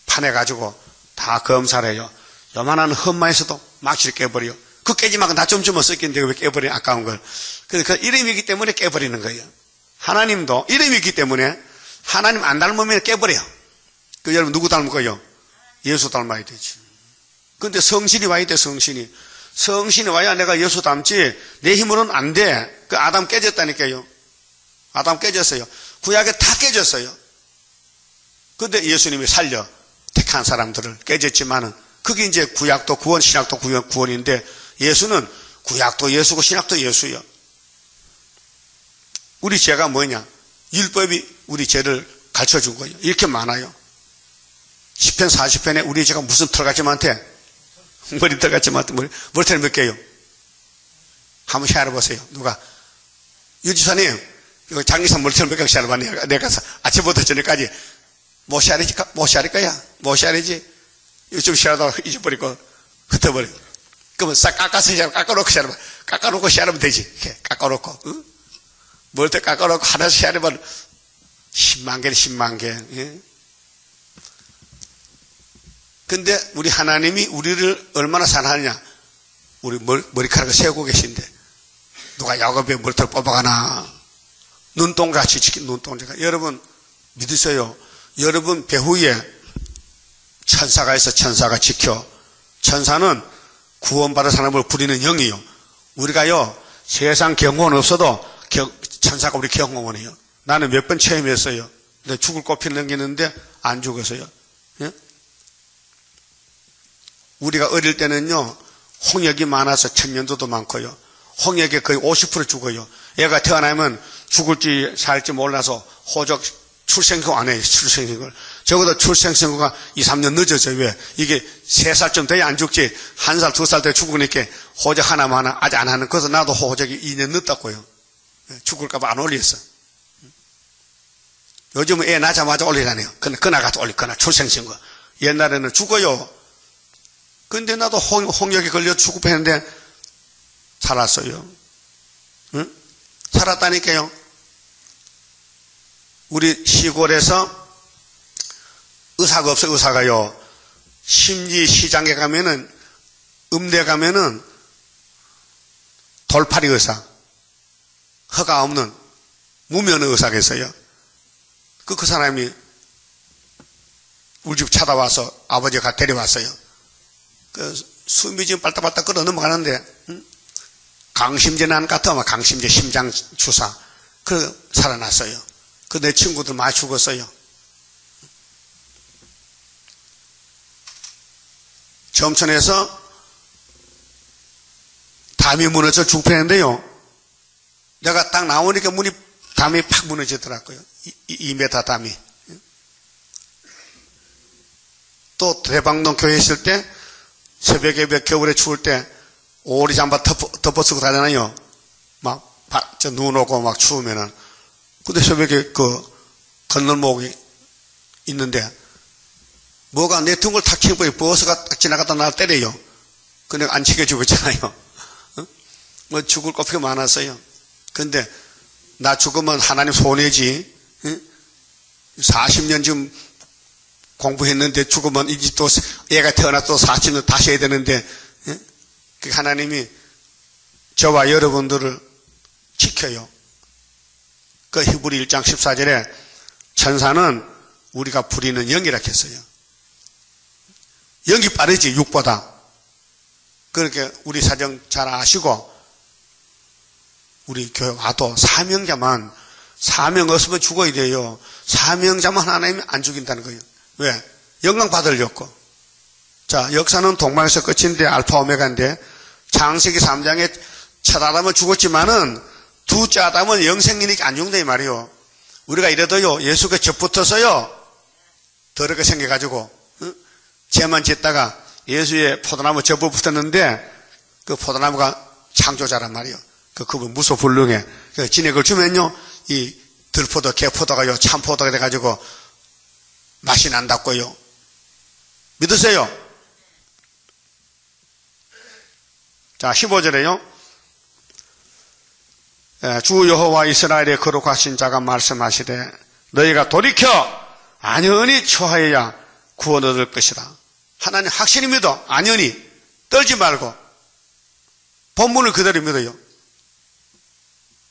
[SPEAKER 1] 파내가지고 다 검사를 해요. 요만한 흠만 있어도 막실 깨버려요. 그 깨지 말고 나 좀 주면 썼겠는데 왜 깨버려? 아까운 걸. 그러니까 그 이름이기 때문에 깨버리는 거예요. 하나님도 이름이 있기 때문에 하나님 안 닮으면 깨버려요. 그 여러분 누구 닮을 거예요? 예수 닮아야 되지. 근데 성신이 와야 돼, 성신이. 성신이 와야 내가 예수 닮지, 내 힘으로는 안 돼. 그 아담 깨졌다니까요. 아담 깨졌어요. 구약에 다 깨졌어요. 근데 예수님이 살려. 택한 사람들을 깨졌지만은, 그게 이제 구약도 구원, 신약도 구원인데, 예수는 구약도 예수고 신약도 예수요. 우리 죄가 뭐냐? 율법이 우리 죄를 가르쳐 준 거예요. 이렇게 많아요. 10편, 40편에 우리 죄가 무슨 털같이 많대? 머리털같이 많대. 머리털 몇 개요? 한번 시험해보세요. 누가? 유지사님, 이거 장기사 머리털 몇 개씩 시험해봤네요. 내가 아침부터 저녁까지 못 시험할 거야? 못 시험하지? 이거 좀 시험하다가 잊어버리고 흩어버려. 그러면 싹 깎아서 깎아놓고 시험해. 깎아놓고 시험하면 되지. 이렇게 깎아놓고. 응? 머리털 깎아놓고 하나씩 시험하면 10만 개는 10만 개. 예? 근데 우리 하나님이 우리를 얼마나 사랑하느냐. 우리 머리카락을 세우고 계신데 누가 야곱의 머리털 뽑아가나. 눈동자같이 지킨 눈동자가. 여러분 믿으세요. 여러분 배후에 천사가 있어. 천사가 지켜. 천사는 구원받은 사람을 부리는 영이요. 우리가요 세상 경호원 없어도 천사가 우리 경호원이에요. 나는 몇 번 체험했어요. 근데 죽을 꽃피 넘기는데 안 죽었어요. 예? 우리가 어릴 때는요, 홍역이 많아서 천년도도 많고요. 홍역에 거의 50% 죽어요. 애가 태어나면 죽을지 살지 몰라서 호적 출생신고 안 해요. 출생신고를. 적어도 출생신고가 2, 3년 늦어져요. 왜? 이게 3살쯤 돼야 안 죽지. 1살, 2살 돼 죽으니까 호적 하나만 아직 안 하는. 그래서 나도 호적이 2년 늦다고요. 죽을까봐 안 올렸어. 요즘은 애 낳자마자 올리라네요. 그날 가서 올릴 거나 출생신고. 옛날에는 죽어요. 근데 나도 홍역에 걸려 죽고 했는데 살았어요. 응? 살았다니까요. 우리 시골에서 의사가 없어요. 의사가요. 심리시장에 가면은, 음대 가면은 돌팔이 의사, 허가 없는 무면의 의사가 있어요. 그 사람이 우리 집 찾아와서 아버지가 데려왔어요. 숨이 지금 빨딱빨딱 끓어 넘어가는데, 응? 강심제난 같아. 강심제 심장 주사. 살아났어요. 내 친구들 많이 죽었어요. 점천에서 담이 무너져 죽겠는데요. 내가 딱 나오니까 담이 팍 무너지더라고요. 2m 담이. 또 대방동 교회 있을 때 새벽에 겨울에 추울 때 오리 잠바 덮어쓰고 다니잖아요. 눈 오고 막 추우면은. 근데 새벽에 건널목이 있는데 뭐가 내 등을 탁 치고 버스가 딱 지나갔다 나를 때려요. 근데 안 챙겨주고 있잖아요. 뭐 죽을 것이 많았어요. 근데 나 죽으면 하나님 손해지. 40년 지금 공부했는데 죽으면 이제 또 애가 태어나 또 40년 다시 해야 되는데 하나님이 저와 여러분들을 지켜요. 그 히브리 1장 14절에 천사는 우리가 부리는 영이라 했어요. 영이 빠르지 육보다. 그렇게 우리 사정 잘 아시고 우리 교회 와도 사명자만 사명 없으면 죽어야 돼요. 사명자만 하나님이 안 죽인다는 거예요. 왜? 영광 받으려고. 자, 역사는 동방에서 끝인데 알파 오메가인데 창세기 3장에 첫 아담은 죽었지만은 두째 아담은 영생이니까 안 죽는다 이 말이요. 우리가 이래도요 예수가 젖붙어서요 더럽게 생겨가지고 죄만 짓다가 예수의 포도나무 젖을 붙었는데 그 포도나무가 창조자란 말이요. 그분 무소불능해. 진액을 주면요 이 들포도 개포도가요 참포도가 돼가지고 맛이 난다고요. 믿으세요? 자 15절에요. 주 여호와 이스라엘의 거룩하신 자가 말씀하시되 너희가 돌이켜 안연히 처하여야 구원 얻을 것이다. 하나님 확실히 믿어. 안연히 떨지 말고 본문을 그대로 믿어요.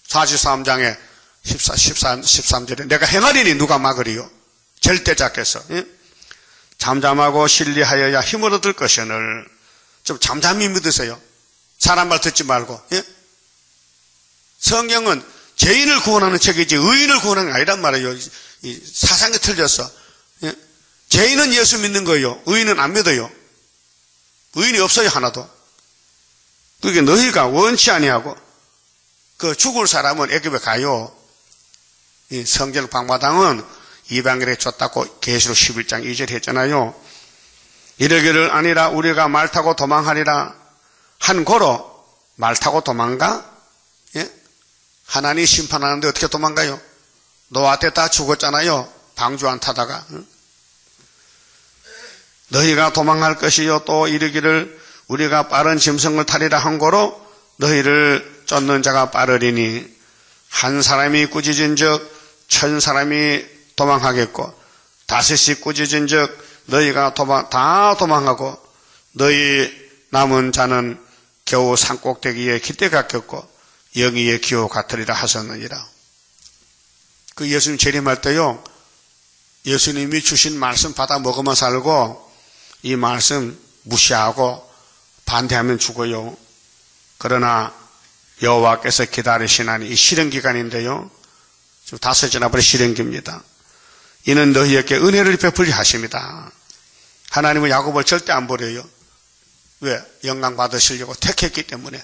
[SPEAKER 1] 43장에 13절에 내가 행하리니 누가 막으리요. 절대자께서 잠잠하고 신리하여야 힘을 얻을 것이오늘. 좀 잠잠히 믿으세요. 사람 말 듣지 말고. 성경은 죄인을 구원하는 책이지 의인을 구원하는 게 아니란 말이에요. 이 사상이 틀렸어. 죄인은 예수 믿는 거예요. 의인은 안 믿어요. 의인이 없어요 하나도. 그게 너희가 원치 아니하고 그 죽을 사람은 애굽에 가요. 이 성전 방마당은 이방인에게 줬다고 계시록 11장 2절 했잖아요. 이러기를 아니라 우리가 말 타고 도망하리라 한 고로 말 타고 도망가? 하나님 심판하는데 어떻게 도망가요? 노아 때 다 죽었잖아요. 방주 안 타다가. 너희가 도망할 것이요 또 이르기를 우리가 빠른 짐승을 타리라 한 고로 너희를 쫓는 자가 빠르리니 한 사람이 꾸짖은 적 1000사람이 도망하겠고 5이 꾸짖은 적 너희가 다 도망하고 너희 남은 자는 겨우 산꼭대기에 깃대 같겠고 영희의 기호 같으리라 하셨느니라. 그 예수님 재림할 때요 예수님이 주신 말씀 받아 먹으면 살고 이 말씀 무시하고 반대하면 죽어요. 그러나 여호와께서 기다리시나니 이 실현기간인데요 지금 5째나 버린 실현기입니다. 이는 너희에게 은혜를 베풀리 하십니다. 하나님은 야곱을 절대 안 버려요. 왜? 영광 받으시려고 택했기 때문에.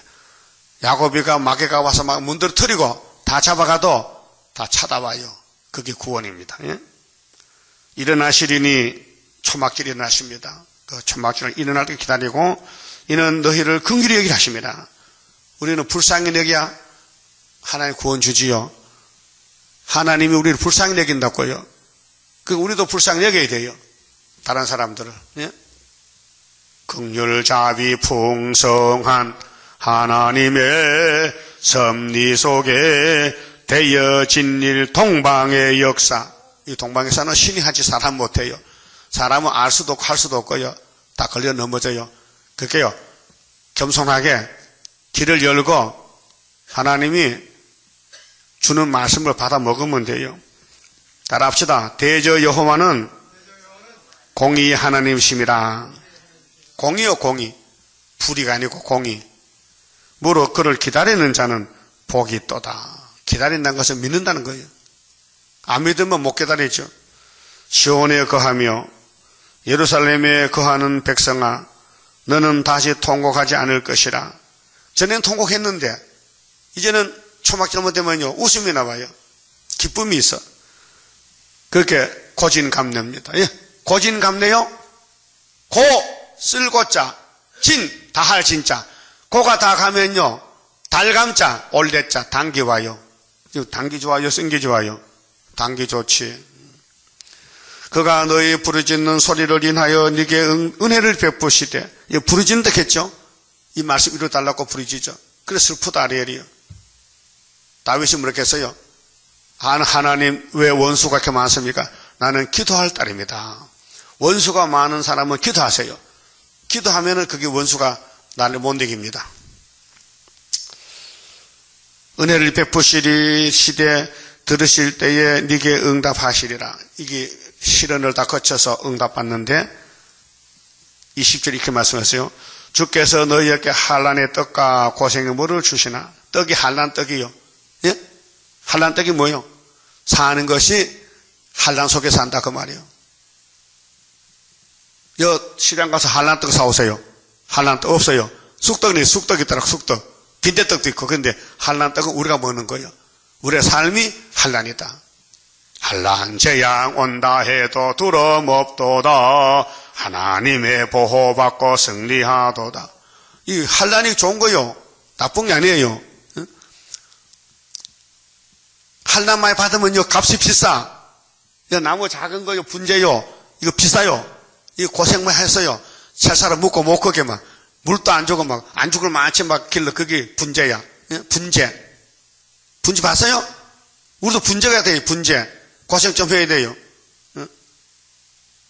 [SPEAKER 1] 야곱이가 마귀가 와서 막 문들어 터리고 다 잡아가도 다 찾아와요. 그게 구원입니다. 일어나시리니 초막길이 일어나십니다. 그 초막길을 일어날 때 기다리고 이는 너희를 긍휼히 여기라 하십니다. 우리는 불쌍히 여기야 하나님 구원 주지요. 하나님이 우리를 불쌍히 여긴다고요. 그 우리도 불쌍히 여겨야 돼요. 다른 사람들을. 긍휼자비 풍성한 하나님의 섭리 속에 되어진 일 동방의 역사. 이 동방에서는 신이 하지 사람 못해요. 사람은 알 수도 없고 할 수도 없고요. 다 걸려 넘어져요. 그게요. 겸손하게 길을 열고 하나님이 주는 말씀을 받아 먹으면 돼요. 따라합시다. 대저 여호와는 공의 하나님이십니다. 공의요 공의. 불의가 아니고 공의. 무릇 그를 기다리는 자는 복이 있도다. 기다린다는 것은 믿는다는 거예요. 안 믿으면 못 기다리죠. 시온에 거하며 예루살렘에 거하는 백성아 너는 다시 통곡하지 않을 것이라. 전에는 통곡했는데 이제는 초막절만 되면요 웃음이 나와요. 기쁨이 있어. 그렇게 고진감래입니다. 예? 고진감래요? 고 쓸고자, 진 다할 진짜. 고가 다 가면요 달감자 올대자 당기 와요. 당기 좋아요, 쓴기 좋아요? 당기 좋지. 그가 너희 부르짖는 소리를 인하여 네게 은혜를 베푸시되, 부르짖는다 했죠. 이 말씀 이루어달라고 부르짖죠. 그래서 슬프다 아리엘이요. 다윗이 뭐라고 했어요? 하나님 왜 원수가 이렇게 많습니까? 나는 기도할 딸입니다. 원수가 많은 사람은 기도하세요. 기도하면은 그게 원수가 나를 못 이깁니다. 은혜를 베푸시리 시대 들으실 때에 네게 응답하시리라. 이게 시련을 다 거쳐서 응답받는데 20절 이렇게 말씀하세요. 주께서 너희에게 한란의 떡과 고생의 물을 주시나. 떡이 한란 떡이요. 예? 한란 떡이 뭐예요? 사는 것이 한란 속에 산다 그 말이에요. 시장 가서 한란 떡 사오세요. 한란 떡 없어요. 쑥떡이 있더라. 쑥떡. 빈대떡도 있고. 근데 한란 떡은 우리가 먹는 거예요. 우리의 삶이 한란이다. 한란 재앙 온다 해도 두려움 없도다. 하나님의 보호받고 승리하도다. 이 한란이 좋은 거요. 나쁜 게 아니에요. 한란 많이 받으면요 값이 비싸. 나무 작은 거요 분재요. 이거 비싸요. 이거 고생만 했어요. 살살을 묵고 못 걷게 막 물도 안 주고 막 안 죽을 많지 막 길러. 그게 분재야. 분재. 분재 봤어요? 우리도 분재가 돼요. 분재. 고생 좀 해야 돼요.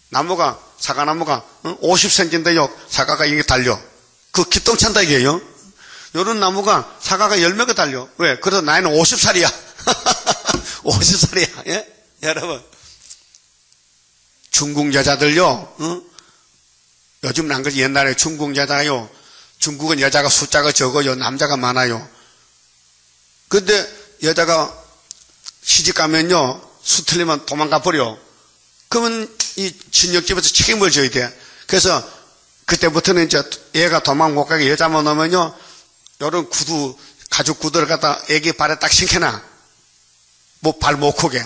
[SPEAKER 1] 나무가 사과나무가 50cm인데요. 사과가 이게 달려. 그 기똥찬다 이게요. 요런 나무가 사과가 10매가 달려. 왜? 그래서 나이는 50살이야. 50살이야. 예? 여러분. 중국 여자들요. 요즘은 안 그렇지. 옛날에 중국 여자요. 중국은 여자가 숫자가 적어요. 남자가 많아요. 근데 여자가 시집 가면요. 수 틀리면 도망가 버려. 그러면 이 친척집에서 책임을 져야 돼. 그래서 그때부터는 이제 얘가 도망 못 가게 여자만 오면요. 요런 구두, 가죽 구두를 갖다 애기 발에 딱 신겨놔. 뭐 발 못 크게.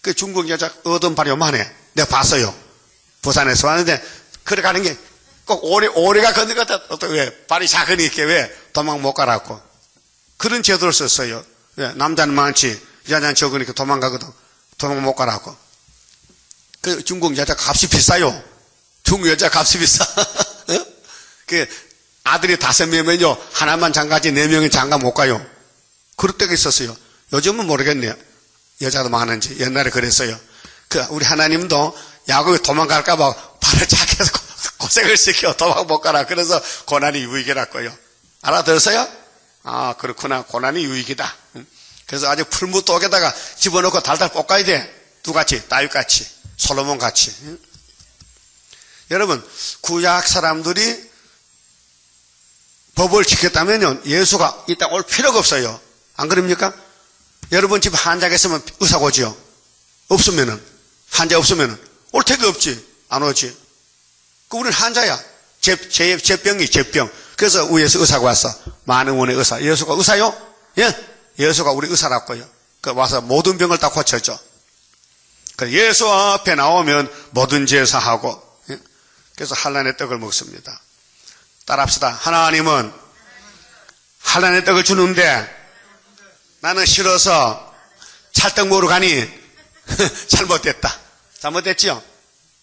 [SPEAKER 1] 그 중국 여자 얻은 발이 요만해. 내가 봤어요. 부산에서 왔는데, 그래 가는 게 꼭 오래가 걷는 것 같아. 왜? 발이 작으니까 왜? 도망 못 가라고. 그런 제도를 썼어요. 왜? 남자는 많지. 여자는 적으니까 도망가거든. 도망 못 가라고. 그 중국 여자 값이 비싸요. 중국 여자 값이 비싸. 그 아들이 5명이면요. 하나만 장가지 4명이 장가 못 가요. 그럴 때가 있었어요. 요즘은 모르겠네요. 여자도 많은지. 옛날에 그랬어요. 우리 하나님도 야곱이 도망갈까봐 발을 작게 해서 고생을 시켜 도망 못 가라. 그래서 고난이 유익이라고요. 알아들었어요? 아, 그렇구나. 고난이 유익이다. 그래서 아주 풀무독에다가 집어넣고 달달 볶아야 돼. 누같이? 다윗같이. 솔로몬같이. 여러분, 구약 사람들이 법을 지켰다면요. 예수가 이따 올 필요가 없어요. 안 그럽니까? 여러분 집 환자가 있으면 의사 오지요. 없으면은, 환자 없으면은 올 택이 없지. 안 오지. 우리는 환자야. 제병. 그래서 위에서 의사가 왔어. 많은 원의 의사. 예수가 의사요? 예? 예수가 우리 의사라고요. 와서 모든 병을 다 고쳐줘. 예수 앞에 나오면 모든 제사하고. 예? 그래서 한란의 떡을 먹습니다. 따라합시다. 하나님은 한란의 떡을 주는데 나는 싫어서 찰떡 먹으러 가니 잘못됐다. 잘못됐지요?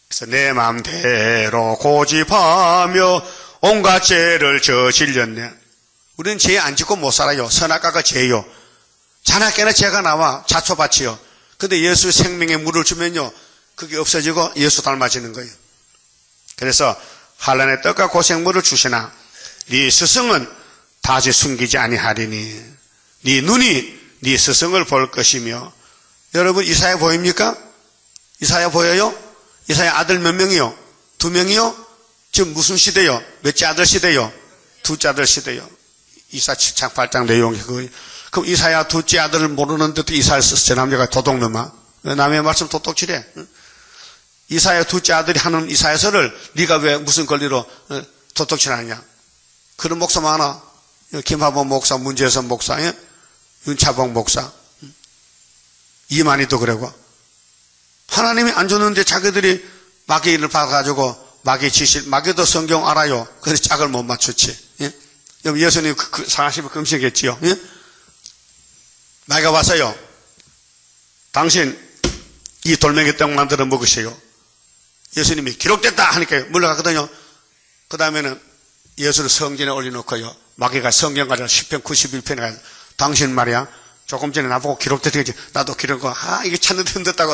[SPEAKER 1] 그래서 내 마음대로 고집하며 온갖 죄를 저질렀네. 우리는 죄 안 짓고 못 살아요. 선악과가 죄요. 자나깨나 죄가 나와. 자초밭이요. 근데 예수의 생명의 물을 주면요. 그게 없어지고 예수 닮아지는 거예요. 그래서 한란의 떡과 고생물을 주시나 네 스승은 다시 숨기지 아니하리니 네 눈이 네 스승을 볼 것이며. 여러분 이사야 보입니까? 이사야 보여요? 이사야 아들 몇 명이요? 2명이요? 지금 무슨 시대요? 몇째 아들 시대요? 둘째 아들 시대요. 이사 7장 8장 내용이 그거예요. 그럼 이사야 둘째 아들을 모르는데도 이사야를 썼어요. 남자가 도둑놈아. 남의 말씀 도둑질해. 이사야 둘째 아들이 하는 이사야서를 네가 왜 무슨 권리로 도둑질하냐. 그런 목사 많아. 김하범 목사, 문재선 목사, 윤차봉 목사, 이만희도 그러고. 하나님이 안 줬는데 자기들이 마귀를 봐가지고 마귀도 성경 알아요. 그래서 짝을 못 맞췄지. 예? 예수님 상하시면 금식했지요. 예? 마귀가 와서요. 당신 이 돌멩이 떡 만들어 먹으세요. 예수님이 기록됐다 하니까 물러가거든요. 그 다음에는 예수를 성전에 올려놓고요. 마귀가 성경 가지고 10편 91편에 가서 당신 말이야. 조금 전에 나보고 기록됐다고 나도 기록하고 이게 찾는데 힘들다고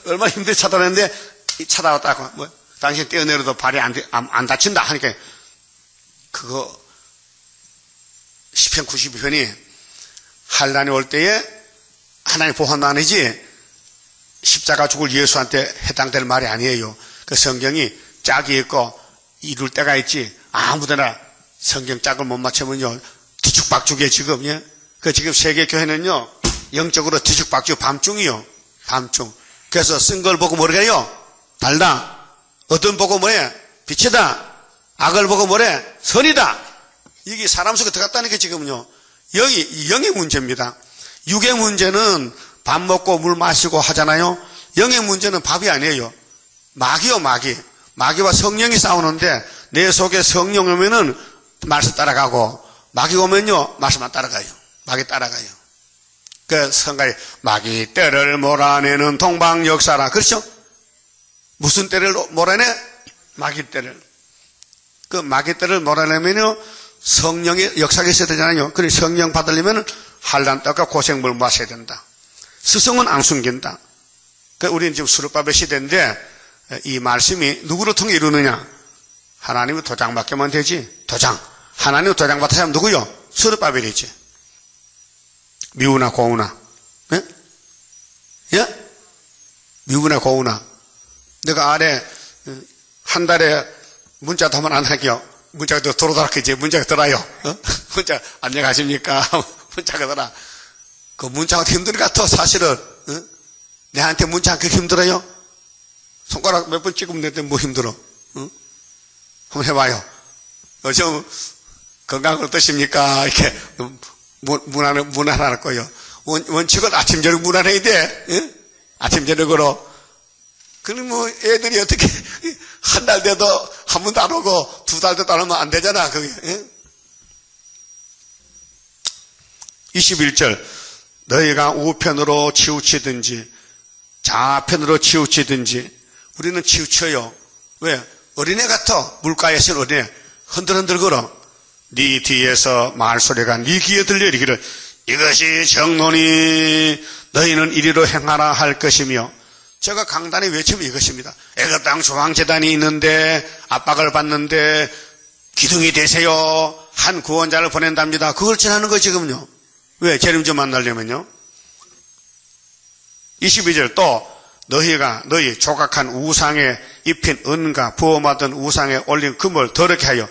[SPEAKER 1] 얼마나 힘들게 찾아냈는데 찾아왔다고 당신 뛰어내려도 발이 안 다친다 하니까 그거 10편 92편이 환난이 올 때에 하나님 보호난이지 십자가 죽을 예수한테 해당될 말이 아니에요. 그 성경이 짝이 있고 이룰 때가 있지 아무데나 성경 짝을 못 맞추면요 뒤죽박죽이에요 지금. 예? 그 지금 세계 교회는요 영적으로 뒤죽박죽 밤중이요. 밤중. 그래서 쓴 걸 보고 뭐래요? 달다. 어떤 보고 뭐래? 빛이다. 악을 보고 뭐래? 선이다. 이게 사람 속에 들어갔다는 게 지금요. 영의 문제입니다. 육의 문제는 밥 먹고 물 마시고 하잖아요. 영의 문제는 밥이 아니에요. 마귀요 마귀. 마귀와 성령이 싸우는데 내 속에 성령 오면은 말씀 따라가고 마귀 오면요 말씀만 따라가요. 마귀 따라가요. 그 성가에 마귀 떼를 몰아내는 동방역사라. 그렇죠? 무슨 떼를 몰아내? 마귀 떼를. 그 마귀 떼를 몰아내면요 성령의 역사가 있어야 되잖아요. 그래 성령 받으려면 한란 떡과 고생물 마셔야 된다. 스승은 안 숨긴다. 우리는 지금 수르바벨 시대인데 이 말씀이 누구를 통해 이루느냐? 하나님이 도장 맡기면 되지. 도장. 하나님이 도장 받아야 하면 누구요? 수르바벨이지. 미우나 고우나. 예? 예? 미우나 고우나. 내가 아래 한 달에 문자 더 하면 안 할게요. 문자가 더 돌아다니지. 문자가 들어요. 문자 안녕하십니까? 문자가 들어. 그 문자가 힘드니까 더 사실은 내한테 문자 그렇게 힘들어요? 손가락 몇 번 찍으면 되는데 뭐 힘들어? 한번 해봐요. 요즘 건강 어떠십니까? 이렇게 문안할 거예요. 원칙은 아침 저녁 문안해야 돼. 아침 저녁으로. 그럼 뭐 애들이 어떻게 한 달 돼도 한 번도 안 오고 두 달 돼도 안 오면 안 되잖아. 그게. 21절 너희가 우편으로 치우치든지 좌편으로 치우치든지 우리는 치우쳐요. 왜? 어린애 같아. 물가에서 어린애 흔들흔들 걸어. 네 뒤에서 말소리가 네 귀에 들려 이르기를 이것이 정론이 너희는 이리로 행하라 할 것이며 제가 강단에 외치면 이것입니다. 애굽 땅 중앙재단이 있는데 압박을 받는데 기둥이 되세요. 한 구원자를 보낸답니다. 그걸 전하는 거 지금요. 왜? 재림주 만나려면요. 22절 또 너희 조각한 우상에 입힌 은과 부어받은 우상에 올린 금을 더럽게 하여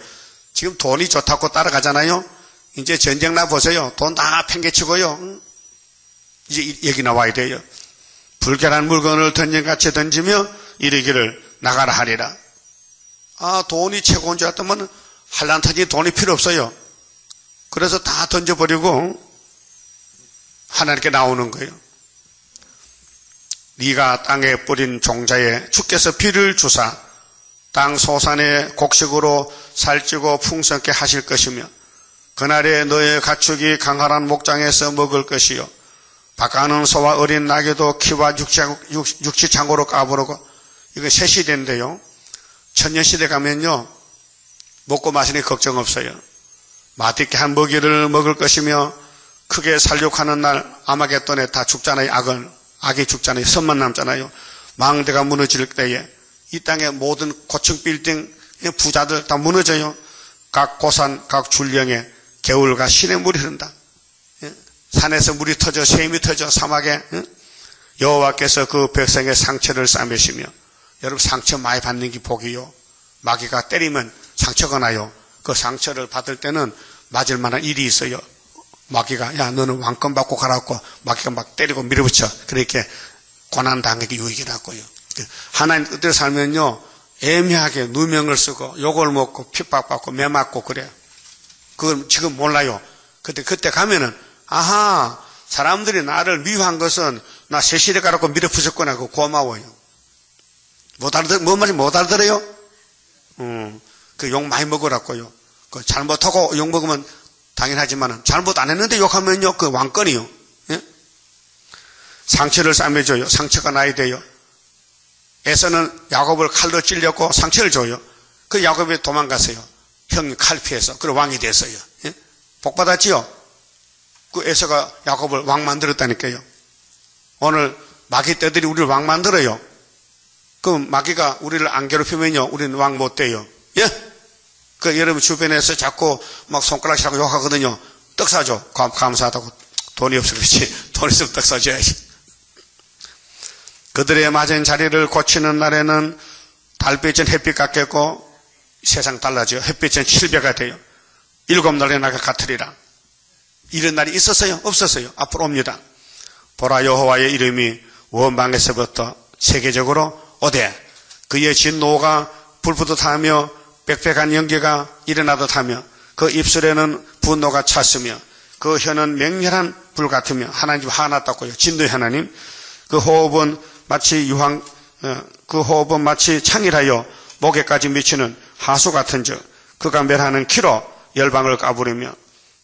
[SPEAKER 1] 지금 돈이 좋다고 따라가잖아요. 이제 전쟁 나 보세요. 돈 다 팽개치고요. 이제 얘기 나와야 돼요. 불결한 물건을 던진같이 던지며 이르기를 나가라 하리라. 돈이 최고인 줄 알았더만 한란타지 돈이 필요 없어요. 그래서 다 던져버리고 하나님께 나오는 거예요. 네가 땅에 뿌린 종자에 주께서 비를 주사 땅 소산의 곡식으로 살찌고 풍성케 하실 것이며 그날에 너의 가축이 강활한 목장에서 먹을 것이요 바가는 소와 어린 나귀도 키와 육지창고로 까부르고 이거 새 시대인데요. 천년시대 가면요 먹고 마시니 걱정 없어요. 맛있게 한 먹이를 먹을 것이며 크게 살육하는 날 아마겟돈에 다 죽잖아요. 악이 죽잖아요. 선만 남잖아요. 망대가 무너질 때에 이 땅의 모든 고층 빌딩 부자들 다 무너져요. 각 고산 각 줄령에 개울과 시냇물이 흐른다. 산에서 물이 터져 샘이 터져 사막에 여호와께서 그 백성의 상처를 싸매시며 여러분 상처 많이 받는 게 복이요. 마귀가 때리면 상처가 나요. 그 상처를 받을 때는 맞을 만한 일이 있어요. 마귀가 야 너는 왕권 받고 가라고 마귀가 막 때리고 밀어붙여. 그렇게 고난당하게 유익이라고요. 하나님 뜻대로 살면요 애매하게 누명을 쓰고 욕을 먹고 핍박받고 매 맞고 그래요. 그걸 지금 몰라요. 그때 가면은 아하 사람들이 나를 미워한 것은 나 새시대 가라고 밀어붙였구나. 그거 고마워요. 뭔 말인지 못 알아들어요? 그 욕 많이 먹으라고요. 그 잘못하고 욕 먹으면 당연하지만 잘못 안 했는데 욕하면요, 그 왕권이요. 예? 상처를 싸매줘요. 상처가 나야 돼요. 에서는 야곱을 칼로 찔렸고 상처를 줘요. 그 야곱이 도망갔어요. 형이 칼 피해서. 그리고 왕이 됐어요. 예? 복 받았지요? 그 에서가 야곱을 왕 만들었다니까요. 오늘 마귀 떼들이 우리를 왕 만들어요. 그럼 마귀가 우리를 안 괴롭히면요, 우리는 왕 못 돼요. 예? 그 여러분 주변에서 자꾸 막 손가락질하고 욕하거든요. 떡 사줘. 감사하다고. 돈이 없어 그렇지. 돈 있으면 떡 사줘야지. 그들의 맞은 자리를 고치는 날에는 달빛은 햇빛 같겠고 세상 달라져요. 햇빛은 7배가 돼요. 7날의 날과 같으리라. 이런 날이 있었어요? 없었어요? 앞으로 옵니다. 보라, 여호와의 이름이 원방에서부터 세계적으로 오되 그의 진노가 불붙듯하며 빽빽한 연기가 일어나듯 하며 그 입술에는 분노가 찼으며 그 혀는 맹렬한 불 같으며 하나님 화났다고요. 진노의 하나님. 그 호흡은 마치 창이라여 목에까지 미치는 하수 같은즉 그가 멸하는 키로 열방을 까부리며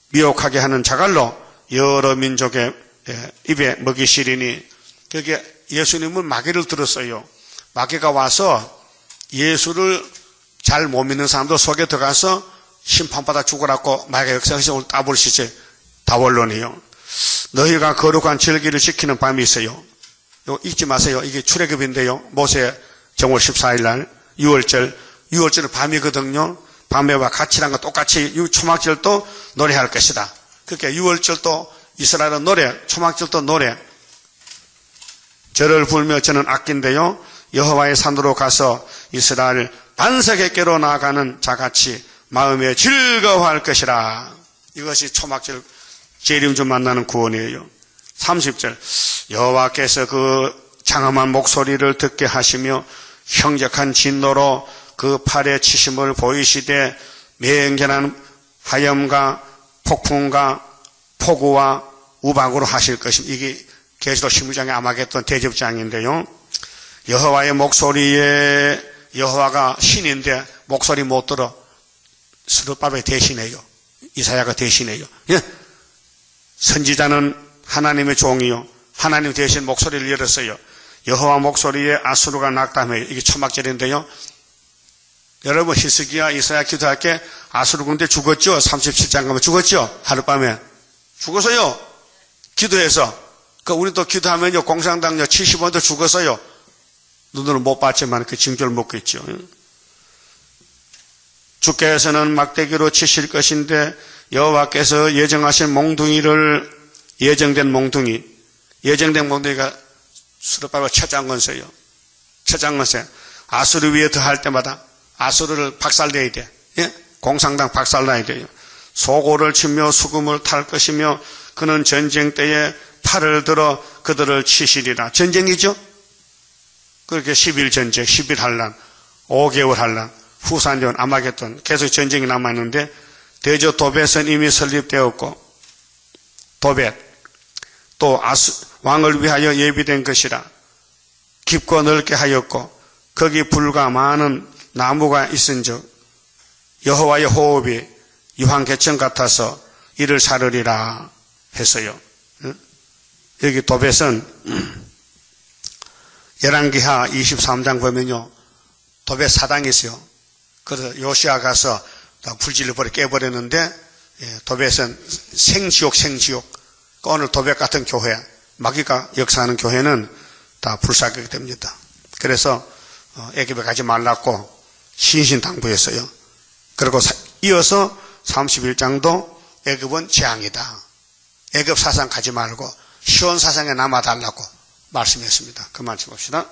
[SPEAKER 1] 미혹하게 하는 자갈로 여러 민족의 입에 먹이 시리니. 그게 예수님은 마귀를 들었어요. 마귀가 와서 예수를 잘 못 믿는 사람들 속에 들어가서 심판받아 죽으라고 마귀가 역사에서 따블시제 다원론이요. 너희가 거룩한 절기를 지키는 밤이 있어요. 이거 잊지 마세요. 이게 출애굽인데요. 모세 정월 14일 날 6월절은 밤이거든요. 밤에와 같이란 거 똑같이 초막절도 노래할 것이다. 그렇게 6월절도 이스라엘은 노래, 초막절도 노래. 절을 불며 저는 아낀데요. 여호와의 산으로 가서 이스라엘 반석에게로 나아가는 자같이 마음에 즐거워할 것이라. 이것이 초막절 재림주 만나는 구원이에요. 30절 여호와께서 그 장엄한 목소리를 듣게 하시며 형적한 진노로 그 팔에 치심을 보이시되 맹렬한 하염과 폭풍과 폭우와 우박으로 하실 것입니다. 이게 계시록 16장에 아마겟돈 대접장인데요. 여호와의 목소리에 여호와가 신인데 목소리 못 들어 스룹바벨이 대신해요. 이사야가 대신해요. 예? 선지자는 하나님의 종이요. 하나님 대신 목소리를 열었어요. 여호와 목소리에 아수르가 낙담해요. 이게 초막절인데요. 여러분 히스기야 이사야 기도할 때 아수르 군대 죽었죠? 37장 가면 죽었죠? 하룻밤에 죽었어요. 기도해서. 우리도 기도하면요 공산당요 70원도 죽었어요. 눈으로 못 봤지만 그 징조를 먹고 있죠. 주께서는 막대기로 치실 것인데 여호와께서 예정된 몽둥이가 수르바벨 첫 장건세 아수르 위에 더할 때마다 아수르를 박살내야 돼. 예? 공산당 박살나야 돼요. 소고를 치며 수금을 탈 것이며 그는 전쟁 때에 팔을 들어 그들을 치시리라. 전쟁이죠? 그렇게 10일 전쟁, 10일 환란, 5개월 환란, 후산전, 아마겟돈 계속 전쟁이 남았는데 대저 도벳은 이미 설립되었고 도벳 또 왕을 위하여 예비된 것이라. 깊고 넓게 하였고 거기 불과 많은 나무가 있은즉 여호와의 호흡이 유황개천 같아서 이를 사르리라 했어요. 여기 도벳은 열왕기하 23장 보면요 도벳 사당이 있어요. 그래서 요시아 가서 불질러 깨버렸는데 도벳은 생지옥. 오늘 도벳 같은 교회, 마귀가 역사하는 교회는 다 불사하게 됩니다. 그래서 애굽에 가지 말라고 신신당부했어요. 그리고 이어서 31장도 애굽은 재앙이다. 애굽 사상 가지 말고 시온 사상에 남아달라고 말씀했습니다. 그 말씀 봅시다.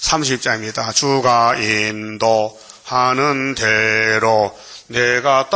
[SPEAKER 1] 30장입니다. 주가 인도하는 대로 내가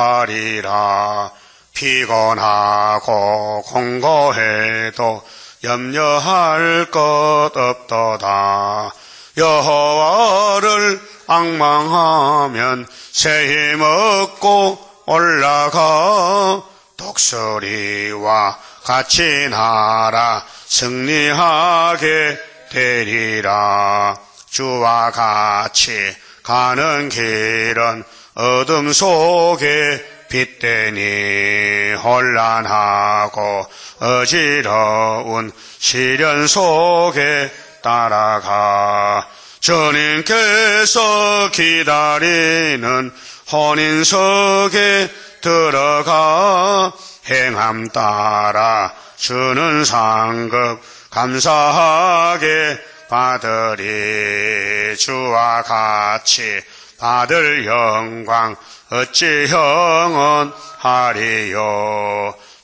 [SPEAKER 1] 따라가리라. 피곤하고 공고해도 염려할 것 없도다. 여호와를 앙망하면 새 힘 얻고 올라가 독수리와 같이 날아 승리하게 되리라. 주와 같이 가는 길은 어둠 속에 빛되니 혼란하고 어지러운 시련 속에 따라가. 주님께서 기다리는 혼인석에 들어가 행함 따라 주는 상급 감사하게 받으리. 주와 같이 받을 영광 어찌 영원하리요.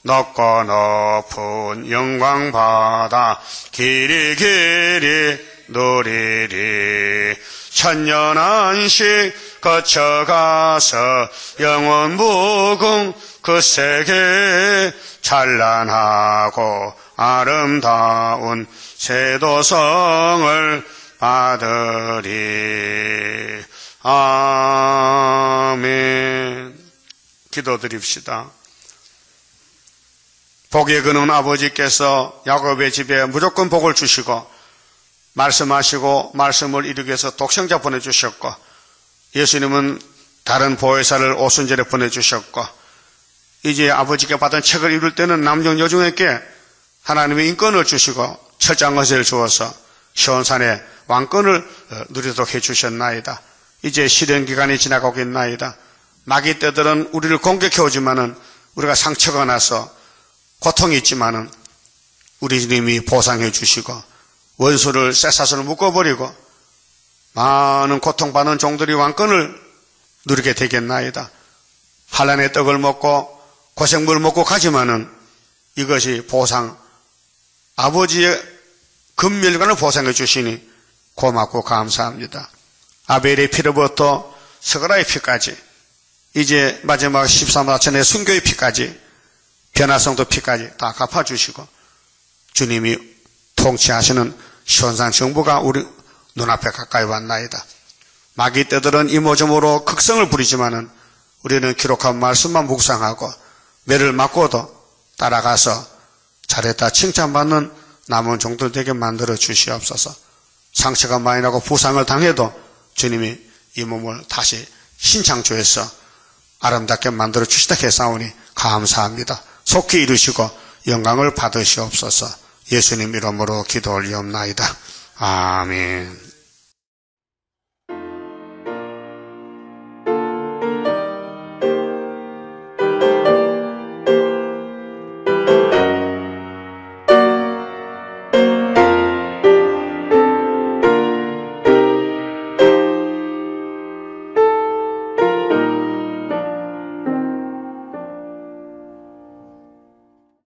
[SPEAKER 1] 높고 높은 영광 받아 길이 길이 누리리. 천년 안식 거쳐가서 영원 무궁 그 세계 찬란하고 아름다운 세도성을 받으리. 아멘. 기도드립시다. 복의 근원 아버지께서 야곱의 집에 무조건 복을 주시고 말씀하시고 말씀을 이루기 위해서 독생자 보내주셨고, 예수님은 다른 보혜사를 오순절에 보내주셨고, 이제 아버지께 받은 책을 이룰 때는 남종 여종에게 하나님의 인권을 주시고 철장 것을 주어서 시온산에 왕권을 누리도록 해주셨나이다. 이제 시련기간이 지나가고 있나이다. 마귀 떼들은 우리를 공격해오지만은 우리가 상처가 나서 고통이 있지만은 우리 주님이 보상해 주시고 원수를 쇠사슬로 묶어버리고 많은 고통받는 종들이 왕권을 누리게 되겠나이다. 환난의 떡을 먹고 고생물을 먹고 가지만은 이것이 보상, 아버지의 금멸관을 보상해 주시니 고맙고 감사합니다. 아벨의 피로부터 스가랴의 피까지, 이제 마지막 13사천의 순교의 피까지, 변화성도 피까지 다 갚아주시고 주님이 통치하시는 시온산 정부가 우리 눈앞에 가까이 왔나이다. 마귀 떼들은 이모저모로 극성을 부리지만은 우리는 기록한 말씀만 묵상하고 매를 맞고도 따라가서 잘했다 칭찬받는 남은 종들 되게 만들어 주시옵소서. 상처가 많이 나고 부상을 당해도 주님이 이 몸을 다시 신창조해서 아름답게 만들어 주시다 했사오니 감사합니다. 속히 이루시고 영광을 받으시옵소서. 예수님 이름으로 기도 올리옵나이다. 아멘.